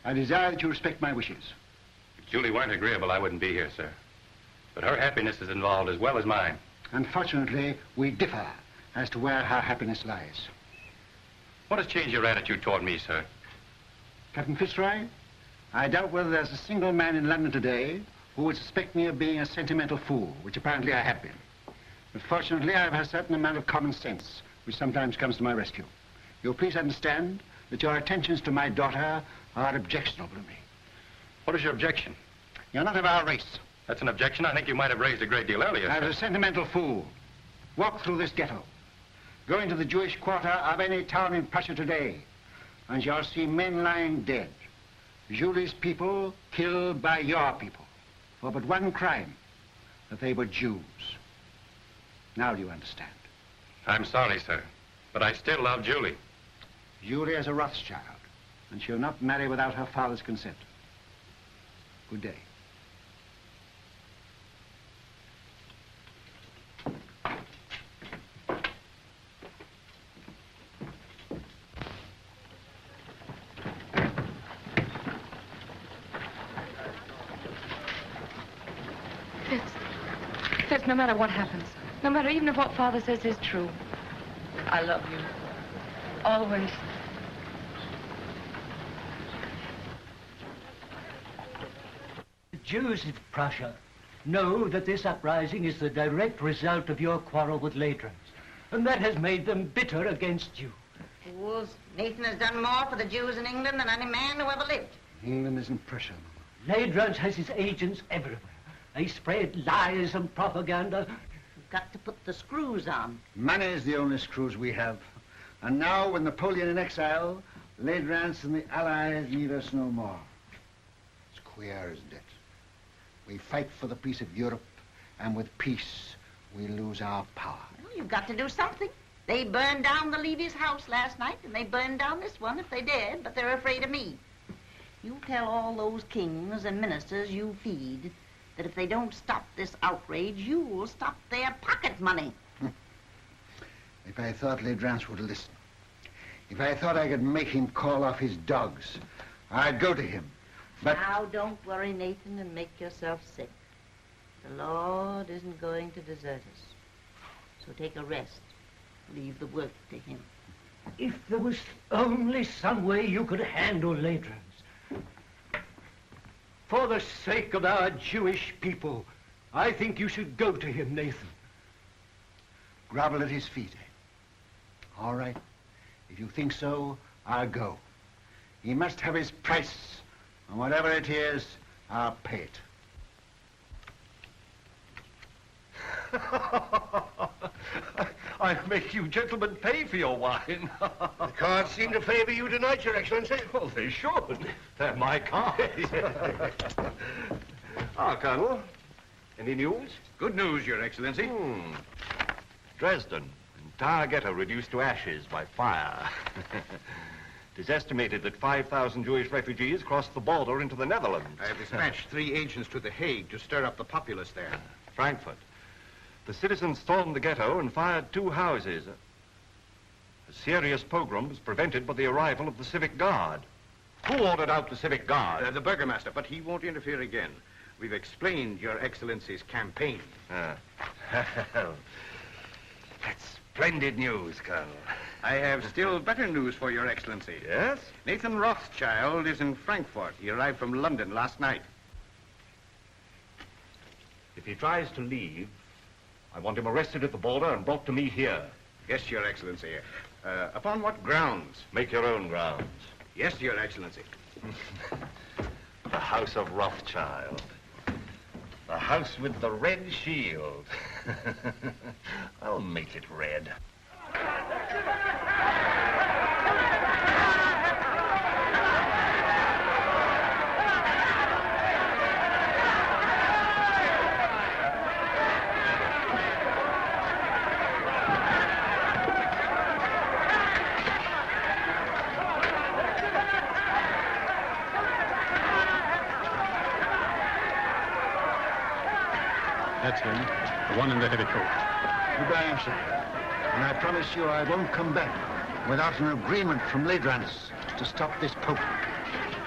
I desire that you respect my wishes. If Julie weren't agreeable, I wouldn't be here, sir. But her happiness is involved as well as mine. Unfortunately, we differ as to where her happiness lies. What has changed your attitude toward me, sir? Captain Fitzroy, I doubt whether there's a single man in London today who would suspect me of being a sentimental fool, which apparently I have been. But fortunately, I have a certain amount of common sense, which sometimes comes to my rescue. You'll please understand that your attentions to my daughter are objectionable to me. What is your objection? You're not of our race. That's an objection I think you might have raised a great deal earlier, I sir. was a sentimental fool. Walk through this ghetto. Go into the Jewish quarter of any town in Prussia today, and you'll see men lying dead. Julie's people killed by your people for but one crime, that they were Jews. Now do you understand? I'm sorry, sir, but I still love Julie. Julie is a Rothschild, and she'll not marry without her father's consent. Good day. Fitz, no matter what happens, no matter even if what Father says is true, I love you. Always. The Jews of Prussia know that this uprising is the direct result of your quarrel with Ladrans, and that has made them bitter against you. Fools. Nathan has done more for the Jews in England than any man who ever lived. England isn't Prussia. Ladrans has his agents everywhere. They spread lies and propaganda. You've got to put the screws on. Money is the only screws we have. And now, with Napoleon in exile, Ladrans and the Allies need us no more. It's queer, isn't it? We fight for the peace of Europe, and with peace, we lose our power. Well, you've got to do something. They burned down the Levy's house last night, and they burned down this one if they dared, but they're afraid of me. You tell all those kings and ministers you feed that if they don't stop this outrage, you will stop their pocket money. If I thought Ladrans would listen, if I thought I could make him call off his dogs, I'd go to him. But now, don't worry, Nathan, and make yourself sick. The Lord isn't going to desert us. So take a rest. Leave the work to him. If there was only some way you could handle Ladrans. For the sake of our Jewish people, I think you should go to him, Nathan. Grovel at his feet, eh? All right. If you think so, I'll go. He must have his price, and whatever it is, I'll pay it. I'll make you gentlemen pay for your wine. The cards seem to favor you tonight, Your Excellency. Well, they should. They're my cards. Colonel, any news? Good news, Your Excellency. Dresden, entire ghetto reduced to ashes by fire. It is estimated that 5,000 Jewish refugees crossed the border into the Netherlands. I have dispatched 3 agents to The Hague to stir up the populace there. Frankfurt. The citizens stormed the ghetto and fired 2 houses. A serious pogrom was prevented by the arrival of the Civic Guard. Who ordered out the Civic Guard? The Burgomaster, but he won't interfere again. We've explained Your Excellency's campaign. That's splendid news, Colonel. I have still better news for Your Excellency. Yes? Nathan Rothschild is in Frankfurt. He arrived from London last night. If he tries to leave, I want him arrested at the border and brought to me here. Yes, Your Excellency. Upon what grounds? Make your own grounds. Yes, Your Excellency. The House of Rothschild. The house with the red shield. I'll make it red. That's him, the one in the heavy coat. Goodbye, sir. And I promise you I won't come back without an agreement from Ladrans to stop this Pope,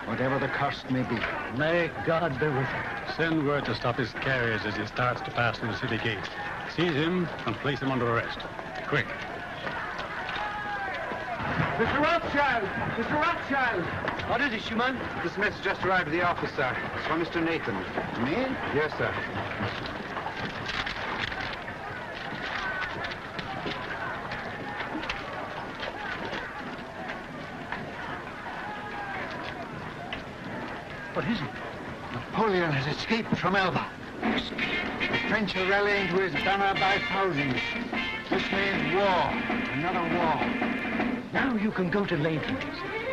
whatever the cost may be. May God be with him. Send word to stop his carriers as he starts to pass through the city gate. Seize him and place him under arrest. Quick. Mr. Rothschild! Mr. Rothschild! What is it, Schumann? This message just arrived at the office, sir. It's from Mr. Nathan. Me? Yes, sir. What is it? Napoleon has escaped from Elba. The French are rallying to his banner by thousands. This means war. Another war. Now you can go to Layton's.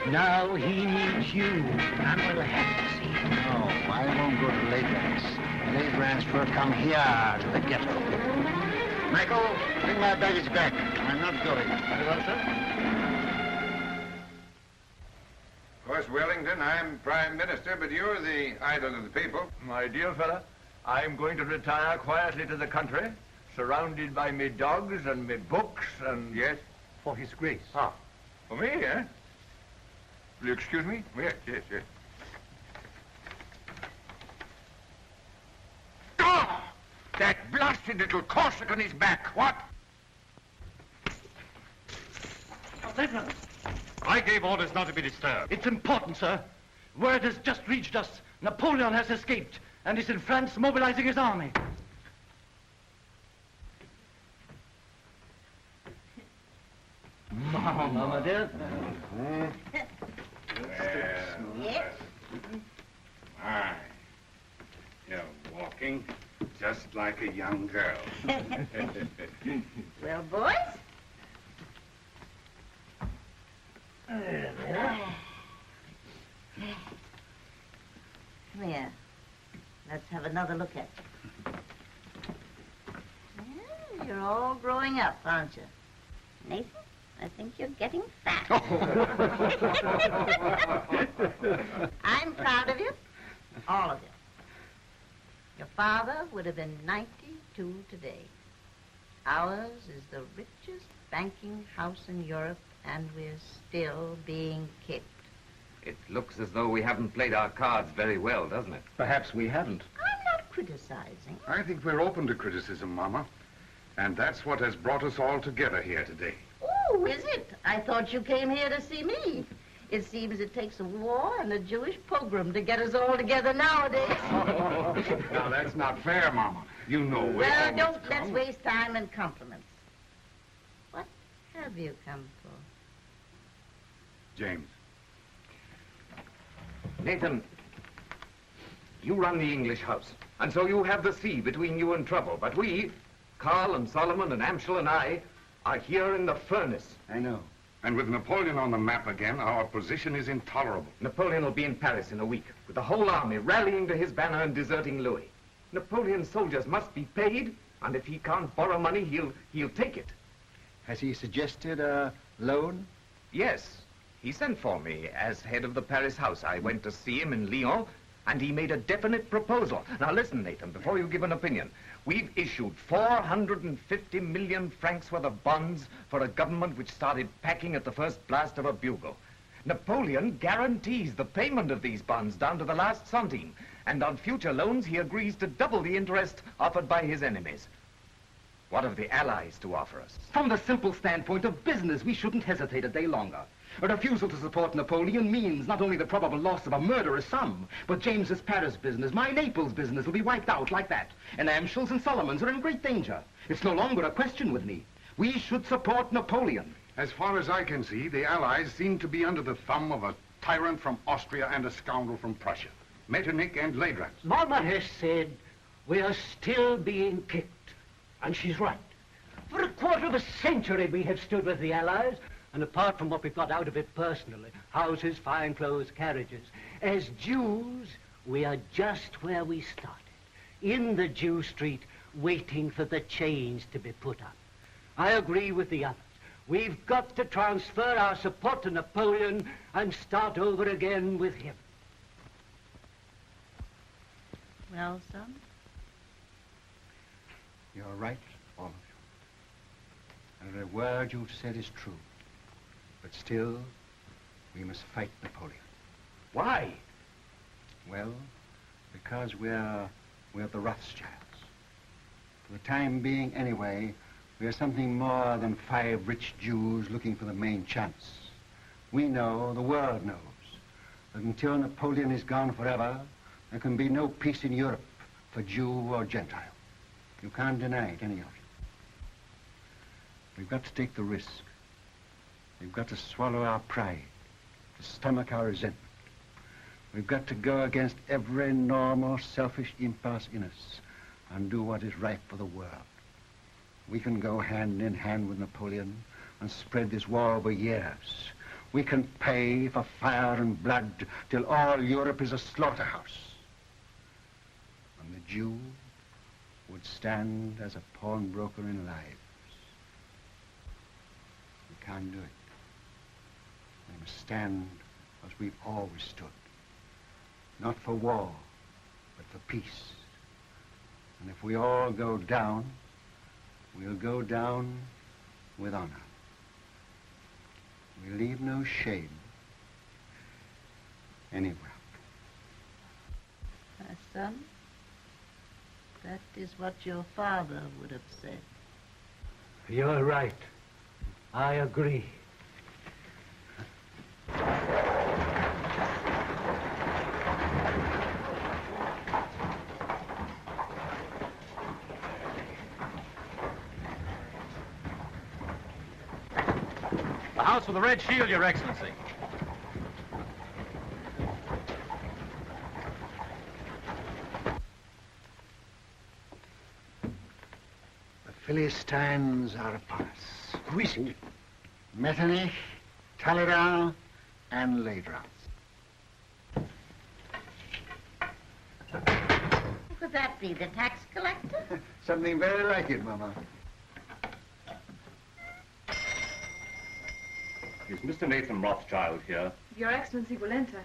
Now he needs you. And we'll have to see him. No, I won't go to Ladrans. Ladrans will come here to the ghetto. Michael, bring my baggage back. I'm not going. Very well, sir. Of course, Wellington, I'm Prime Minister, but you're the idol of the people. My dear fella, I'm going to retire quietly to the country, surrounded by me dogs and me books and... Yes? For his grace. Ah, for me, eh? Will you excuse me? Yes, yes, yes. Oh! That blasted little Corsican is back. What? Lieutenant! I gave orders not to be disturbed. It's important, sir. Word has just reached us. Napoleon has escaped and is in France mobilizing his army. Mama, dear. Yes? My, you're walking just like a young girl. Well, boys? Come here. Let's have another look at you. Well, you're all growing up, aren't you? Nathan, I think you're getting fat. I'm proud of you. All of you. Your father would have been 92 today. Ours is the richest banking house in Europe, and we're still being kicked. It looks as though we haven't played our cards very well, doesn't it? Perhaps we haven't. I'm not criticizing. I think we're open to criticism, Mama. And that's what has brought us all together here today. Oh, is it? I thought you came here to see me. It seems it takes a war and a Jewish pogrom to get us all together nowadays. Now, that's not fair, Mama. You know we Well, always don't come. let's waste time in compliments. What have you come for? James. Nathan, you run the English house, and so you have the sea between you and trouble. But we, Carl and Solomon and Amschel and I, are here in the furnace. I know. And with Napoleon on the map again, our position is intolerable. Napoleon will be in Paris in a week, with the whole army rallying to his banner and deserting Louis. Napoleon's soldiers must be paid, and if he can't borrow money, he'll take it. Has he suggested a loan? Yes. He sent for me as head of the Paris house. I went to see him in Lyon, and he made a definite proposal. Now listen, Nathan, before you give an opinion. We've issued 450 million francs worth of bonds for a government which started packing at the first blast of a bugle. Napoleon guarantees the payment of these bonds down to the last centime, and on future loans he agrees to double the interest offered by his enemies. What have the Allies to offer us? From the simple standpoint of business, we shouldn't hesitate a day longer. A refusal to support Napoleon means not only the probable loss of a murderous sum, but James's Paris business, my Naples business, will be wiped out like that. And Amschel's and Solomon's are in great danger. It's no longer a question with me. We should support Napoleon. As far as I can see, the Allies seem to be under the thumb of a tyrant from Austria and a scoundrel from Prussia. Metternich and Ladrat. Mama has said we are still being kicked, and she's right. For a quarter of a century we have stood with the Allies, and apart from what we've got out of it personally, houses, fine clothes, carriages, as Jews, we are just where we started, in the Jew Street, waiting for the change to be put up. I agree with the others. We've got to transfer our support to Napoleon and start over again with him. Well, son? You're right, all of you. And every word you've said is true. But still, we must fight Napoleon. Why? Well, because we're the Rothschilds. For the time being, anyway, we're something more than 5 rich Jews looking for the main chance. We know, the world knows, that until Napoleon is gone forever, there can be no peace in Europe for Jew or Gentile. You can't deny it, any of you. We've got to take the risk. We've got to swallow our pride, to stomach our resentment. We've got to go against every normal, selfish impulse in us and do what is right for the world. We can go hand in hand with Napoleon and spread this war over years. We can pay for fire and blood till all Europe is a slaughterhouse. And the Jew would stand as a pawnbroker in lives. We can't do it. We must stand as we've always stood. Not for war, but for peace. And if we all go down, we'll go down with honor. We leave no shame anywhere. My son, that is what your father would have said. You're right. I agree. The house with the red shield, Your Excellency. The Philistines are upon us. Who is it? Metternich, Talleyrand, and Ladrat. Who could that be, the tax collector? Something very like it, Mama. Is Mr. Nathan Rothschild here? Your Excellency will enter.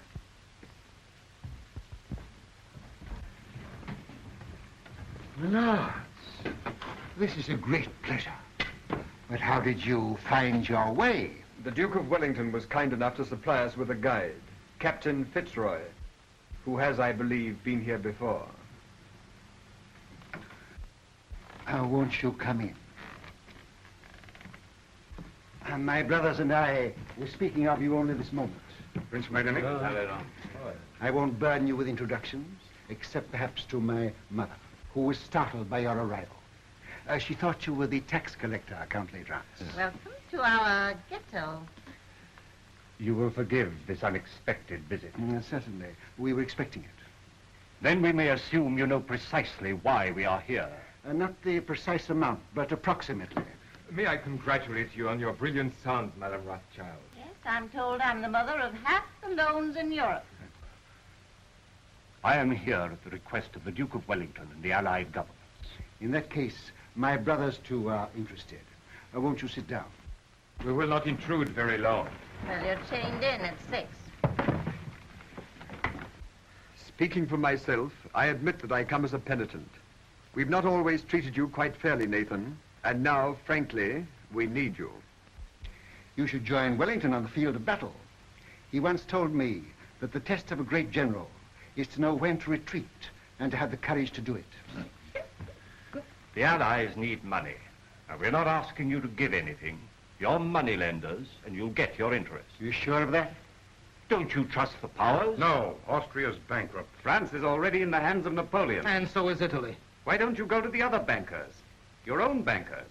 Lords, this is a great pleasure. But how did you find your way? The Duke of Wellington was kind enough to supply us with a guide, Captain Fitzroy, who has, I believe, been here before. Won't you come in? My brothers and I were speaking of you only this moment. Prince Metternich. I won't burden you with introductions, except perhaps to my mother, who was startled by your arrival. She thought you were the tax collector, Count Ledrans. Welcome to our ghetto. You will forgive this unexpected visit. Certainly. We were expecting it. Then we may assume you know precisely why we are here. Not the precise amount, but approximately. May I congratulate you on your brilliant son, Madame Rothschild? Yes, I'm told I'm the mother of half the loans in Europe. I am here at the request of the Duke of Wellington and the Allied governments. In that case, my brothers too are interested. Won't you sit down? We will not intrude very long. Well, you're chained in at 6. Speaking for myself, I admit that I come as a penitent. We've not always treated you quite fairly, Nathan, and now, frankly, we need you. You should join Wellington on the field of battle. He once told me that the test of a great general is to know when to retreat and to have the courage to do it. The Allies need money. Now, we're not asking you to give anything. You're money lenders, and you'll get your interest. You sure of that? Don't you trust the powers? No, Austria's bankrupt. France is already in the hands of Napoleon. And so is Italy. Why don't you go to the other bankers? Your own bankers.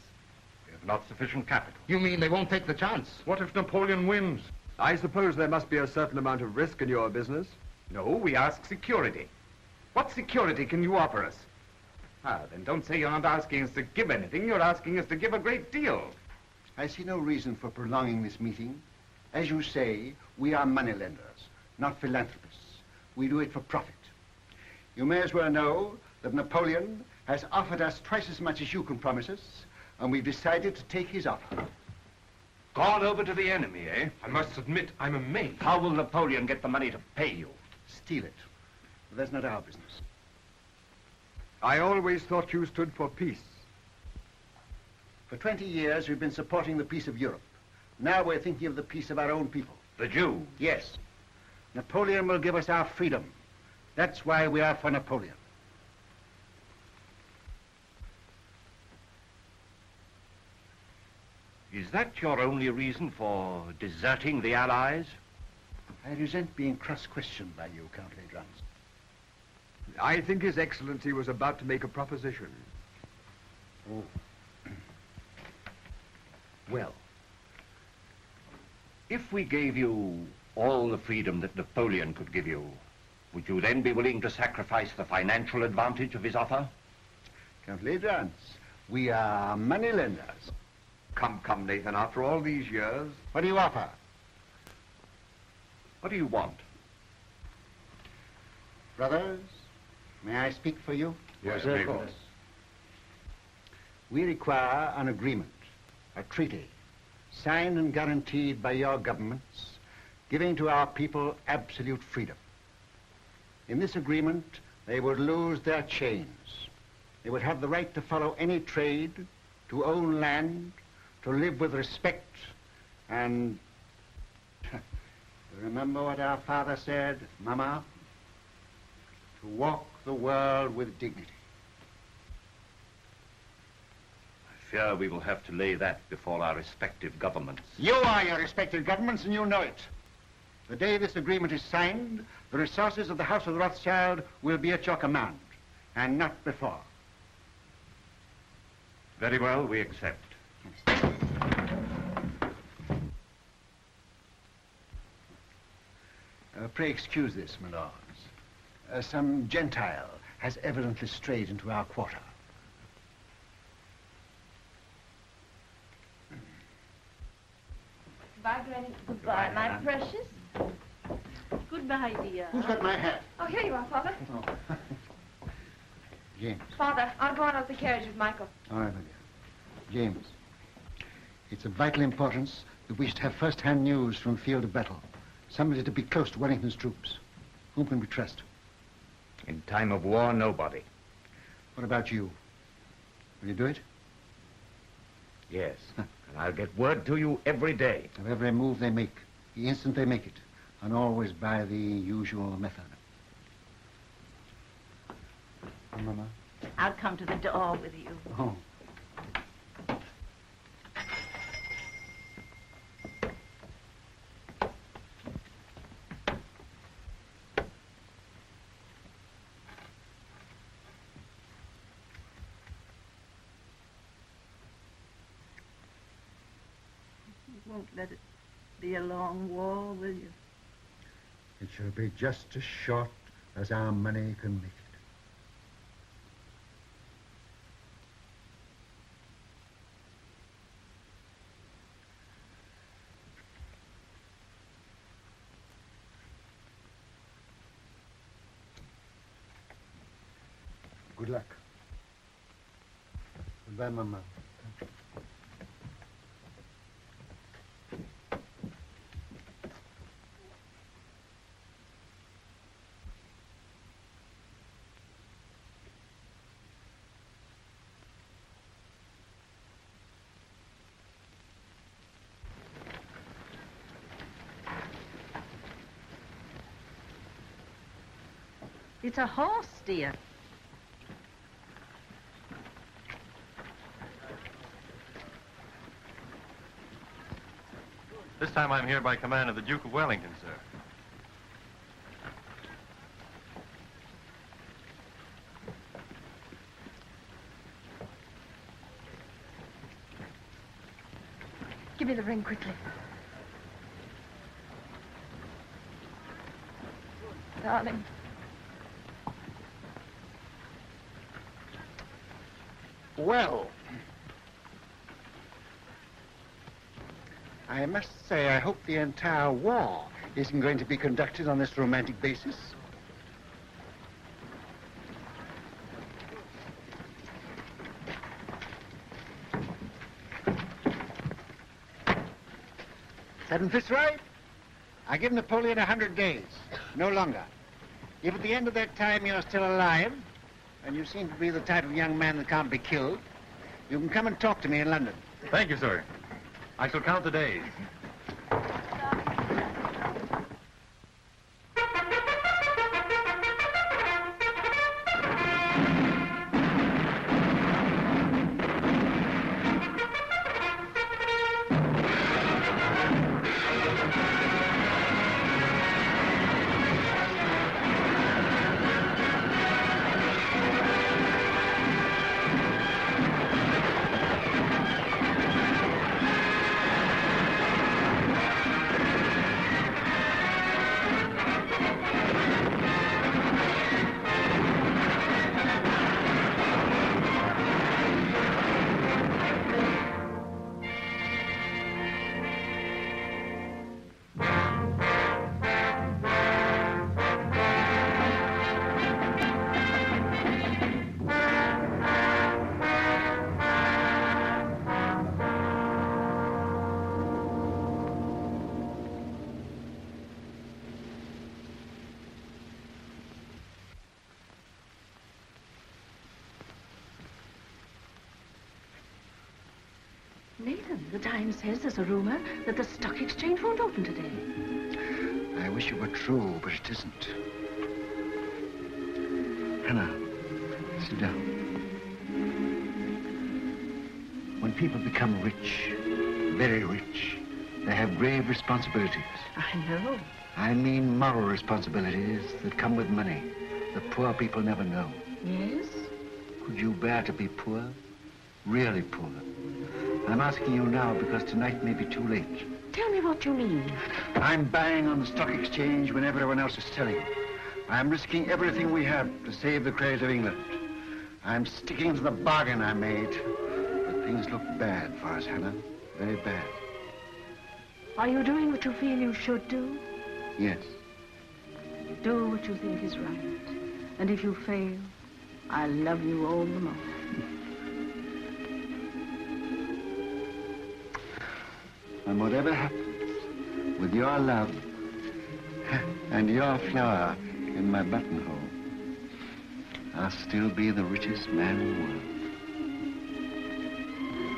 We have not sufficient capital. You mean they won't take the chance? What if Napoleon wins? I suppose there must be a certain amount of risk in your business. No, we ask security. What security can you offer us? Ah, then don't say you're not asking us to give anything. You're asking us to give a great deal. I see no reason for prolonging this meeting. As you say, we are moneylenders, not philanthropists. We do it for profit. You may as well know that Napoleon has offered us twice as much as you can promise us, and we've decided to take his offer. Gone over to the enemy, eh? I must admit, I'm amazed. How will Napoleon get the money to pay you? Steal it. But that's not our business. I always thought you stood for peace. For 20 years, we've been supporting the peace of Europe. Now we're thinking of the peace of our own people. The Jews? Yes. Napoleon will give us our freedom. That's why we are for Napoleon. Is that your only reason for deserting the Allies? I resent being cross-questioned by you, Count Ledrans. I think His Excellency was about to make a proposition. Oh. Well, if we gave you all the freedom that Napoleon could give you, would you then be willing to sacrifice the financial advantage of his offer? Count Ledrans, we are moneylenders. Come, Nathan, after all these years... What do you offer? What do you want? Brothers, may I speak for you? Yes, of course. We require an agreement, a treaty, signed and guaranteed by your governments, giving to our people absolute freedom. In this agreement, they would lose their chains. They would have the right to follow any trade, to own land, to live with respect, and... Remember what our father said, Mama? To walk the world with dignity. I fear we will have to lay that before our respective governments. You are your respective governments, and you know it. The day this agreement is signed, the resources of the House of Rothschild will be at your command, and not before. Very well, we accept. Pray excuse this, my lords. Some Gentile has evidently strayed into our quarter. Goodbye, Granny. Goodbye, my precious. Goodbye, dear. Who's got my hat? Oh, here you are, Father. Oh. James. Father, I'll go out of the carriage with Michael. All right, my dear. James, it's of vital importance that we should have first-hand news from the field of battle. Somebody to be close to Wellington's troops. Whom can we trust? In time of war, nobody. What about you? Will you do it? Yes. And I'll get word to you every day. Of every move they make, the instant they make it, and always by the usual method. Mama? I'll come to the door with you. Oh. won't let it be a long war, will you? It shall be just as short as our money can make it. Good luck. Goodbye, Mama. It's a horse, dear. This time I'm here by command of the Duke of Wellington, sir. Give me the ring quickly. Darling. Well, I must say I hope the entire war isn't going to be conducted on this romantic basis. Seven Fitzroy, I give Napoleon 100 days, no longer. If at the end of that time you're still alive, and you seem to be the type of young man that can't be killed, you can come and talk to me in London. Thank you, sir. I shall count the days. Nathan, the Times says there's a rumor that the stock exchange won't open today. I wish it were true, but it isn't. Hannah, sit down. When people become rich, very rich, they have grave responsibilities. I know. I mean moral responsibilities that come with money, that poor people never know. Yes? Could you bear to be poor? Really poor? I'm asking you now because tonight may be too late. Tell me what you mean. I'm buying on the stock exchange when everyone else is selling. I'm risking everything we have to save the credit of England. I'm sticking to the bargain I made. But things look bad for us, Hannah. Very bad. Are you doing what you feel you should do? Yes. Do what you think is right. And if you fail, I'll love you all the more. And whatever happens, with your love and your flower in my buttonhole, I'll still be the richest man in the world.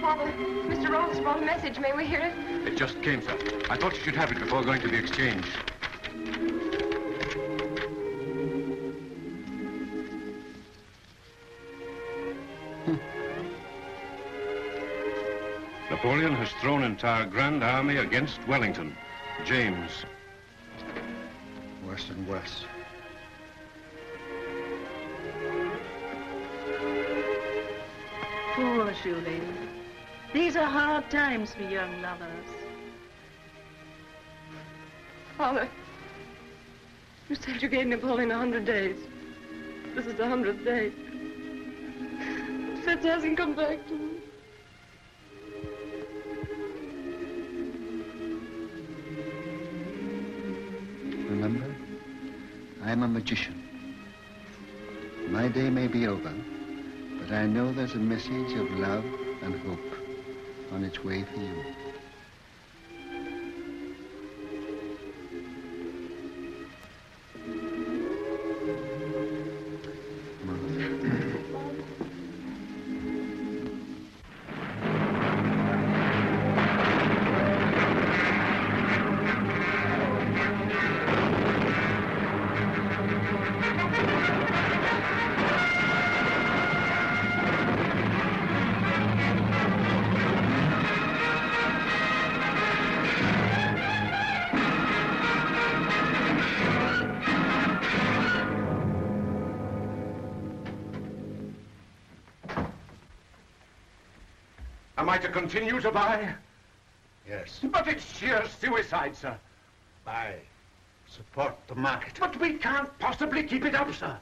Father, Mr. Ross has brought a message. May we hear it? It just came, sir. I thought you should have it before going to the exchange. Napoleon has thrown entire Grand Army against Wellington. James. Worse and worse. Foolish you, lady. These are hard times for young lovers. Father, you said you gave Napoleon 100 days. This is the 100th day. Fitz hasn't come back to me. Remember, I'm a magician. My day may be over, but I know there's a message of love and hope on its way for you. Am I to continue to buy? Yes. But it's sheer suicide, sir. Buy. Support the market. But we can't possibly keep it up, sir.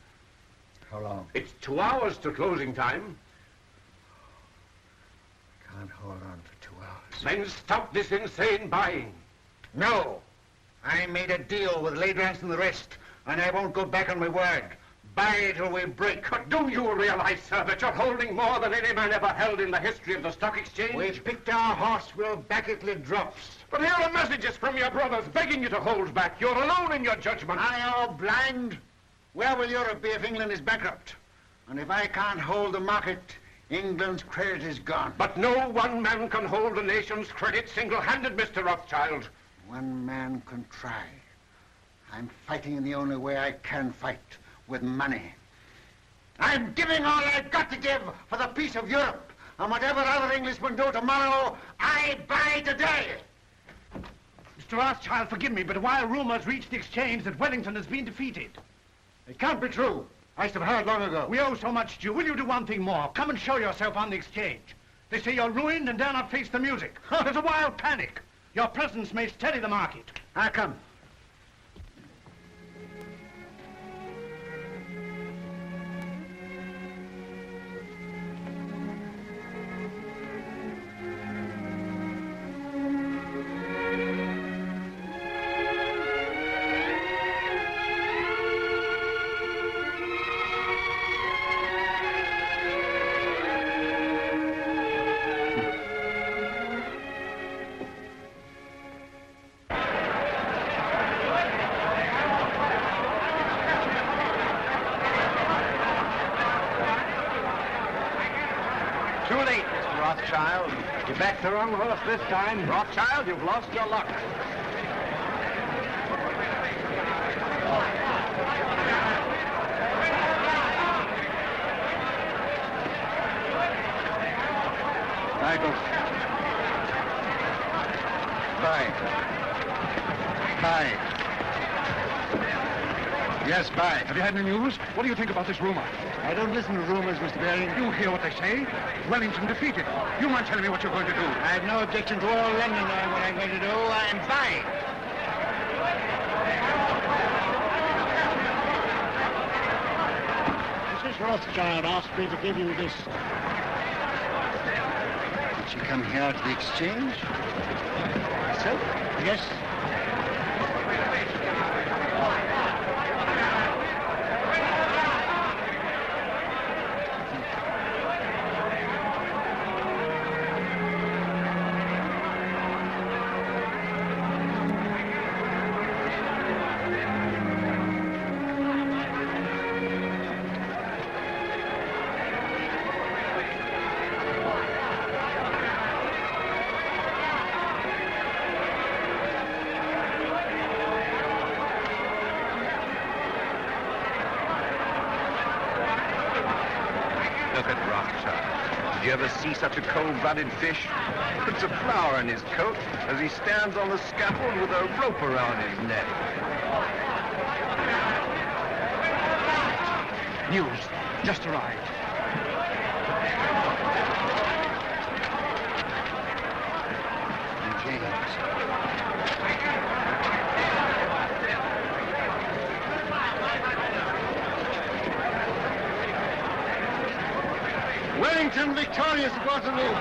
How long? It's 2 hours to closing time. Can't hold on for 2 hours. Then stop this insane buying. No. I made a deal with Ladrans and the rest, and I won't go back on my word. Buy till we break. But do you realize, sir, that you're holding more than any man ever held in the history of the stock exchange? We've picked our horse. We'll back it till it drops. But here are messages from your brothers begging you to hold back. You're alone in your judgment. I am blind. Where will Europe be if England is bankrupt? And if I can't hold the market, England's credit is gone. But no one man can hold the nation's credit single-handed, Mr. Rothschild. One man can try. I'm fighting in the only way I can fight, with money. I'm giving all I've got to give for the peace of Europe. And whatever other Englishmen do tomorrow, I buy today. Mr. Rothschild, forgive me, but while rumors reach the exchange that Wellington has been defeated. It can't be true. I should have heard long ago. We owe so much to you. Will you do one thing more? Come and show yourself on the exchange. They say you're ruined and dare not face the music. There's a wild panic. Your presence may steady the market. I'll come. Too late, Mr. Rothschild. You backed the wrong horse this time. Rothschild, you've lost your luck. Michael. Buy. Buy. Yes, buy. Have you had any news? What do you think about this rumor? I don't listen to rumors, Mr. Baring. You hear what they say? Wellington defeated. You mind telling me what you're going to do? I have no objection to all London knowing what I'm going to do. I'm buying. Mrs. Rothschild asked me to give you this. Did she come here to the exchange? Herself? Yes. Did you ever see such a cold-blooded fish? Puts a flower in his coat as he stands on the scaffold with a rope around his neck. News. Just arrived. Britain victorious at Waterloo.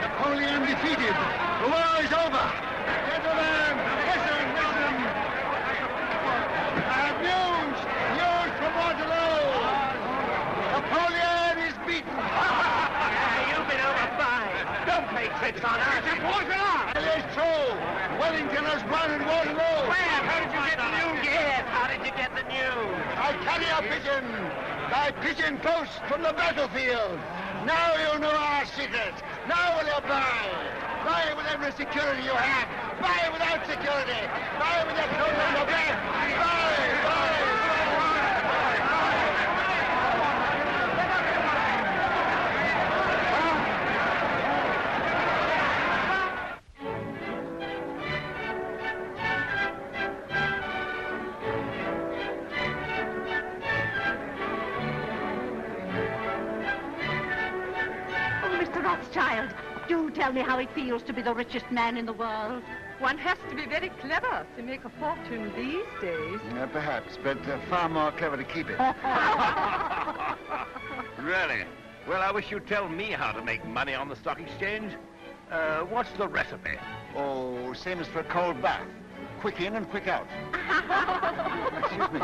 Napoleon defeated. The war is over. Gentlemen, listen, listen. I have news. News from Waterloo. Napoleon is beaten. You've been overfine. Don't play tricks on us. It's Waterloo. It is true. Wellington has won at Waterloo. Where? How did you get the news? Yes, how did you get the news? I carry a pigeon. My pigeon post from the battlefield. Now you know our secret. Now will you buy? Buy with every security you have. Buy without security. Buy with your clothes on your back. Buy. Rothschild, do tell me how it feels to be the richest man in the world. One has to be very clever to make a fortune these days. Perhaps, but far more clever to keep it. Really? Well, I wish you'd tell me how to make money on the stock exchange. What's the recipe? Oh, same as for a cold bath. Quick in and quick out. Excuse me.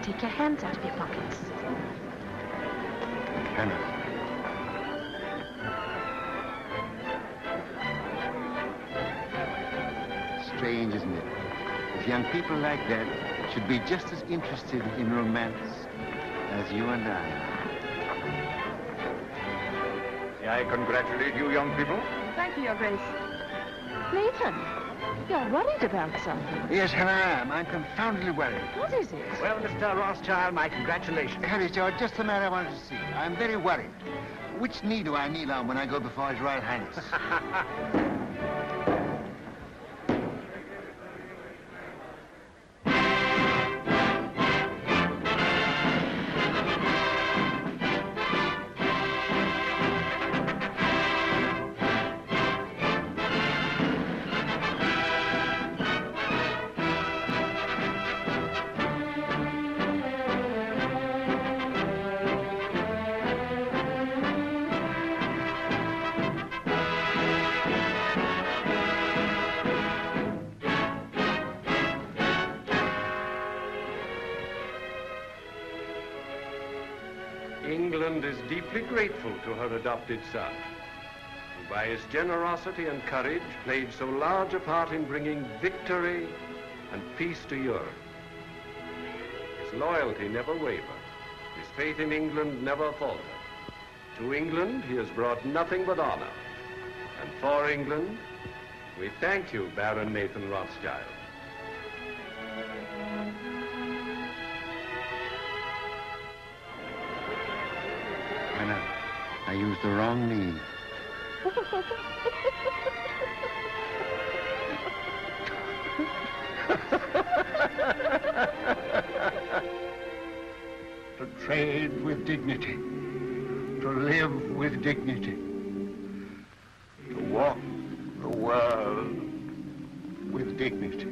Take your hands out of your pockets. Hannah. Strange, isn't it? If young people like that should be just as interested in romance as you and I. May I congratulate you, young people? Thank you, Your Grace. Nathan, you're worried about something. Yes, Hannah, I am. I'm confoundedly worried. What is it? Well, Mr. Rothschild, my congratulations. Harry, George, just the man I wanted to see. I'm very worried. Which knee do I kneel on when I go before His Royal Highness? England is deeply grateful to her adopted son, who by his generosity and courage played so large a part in bringing victory and peace to Europe. His loyalty never wavered. His faith in England never faltered. To England, he has brought nothing but honor. And for England, we thank you, Baron Nathan Rothschild. Hannah, I used the wrong knee. To trade with dignity, to live with dignity, to walk the world with dignity.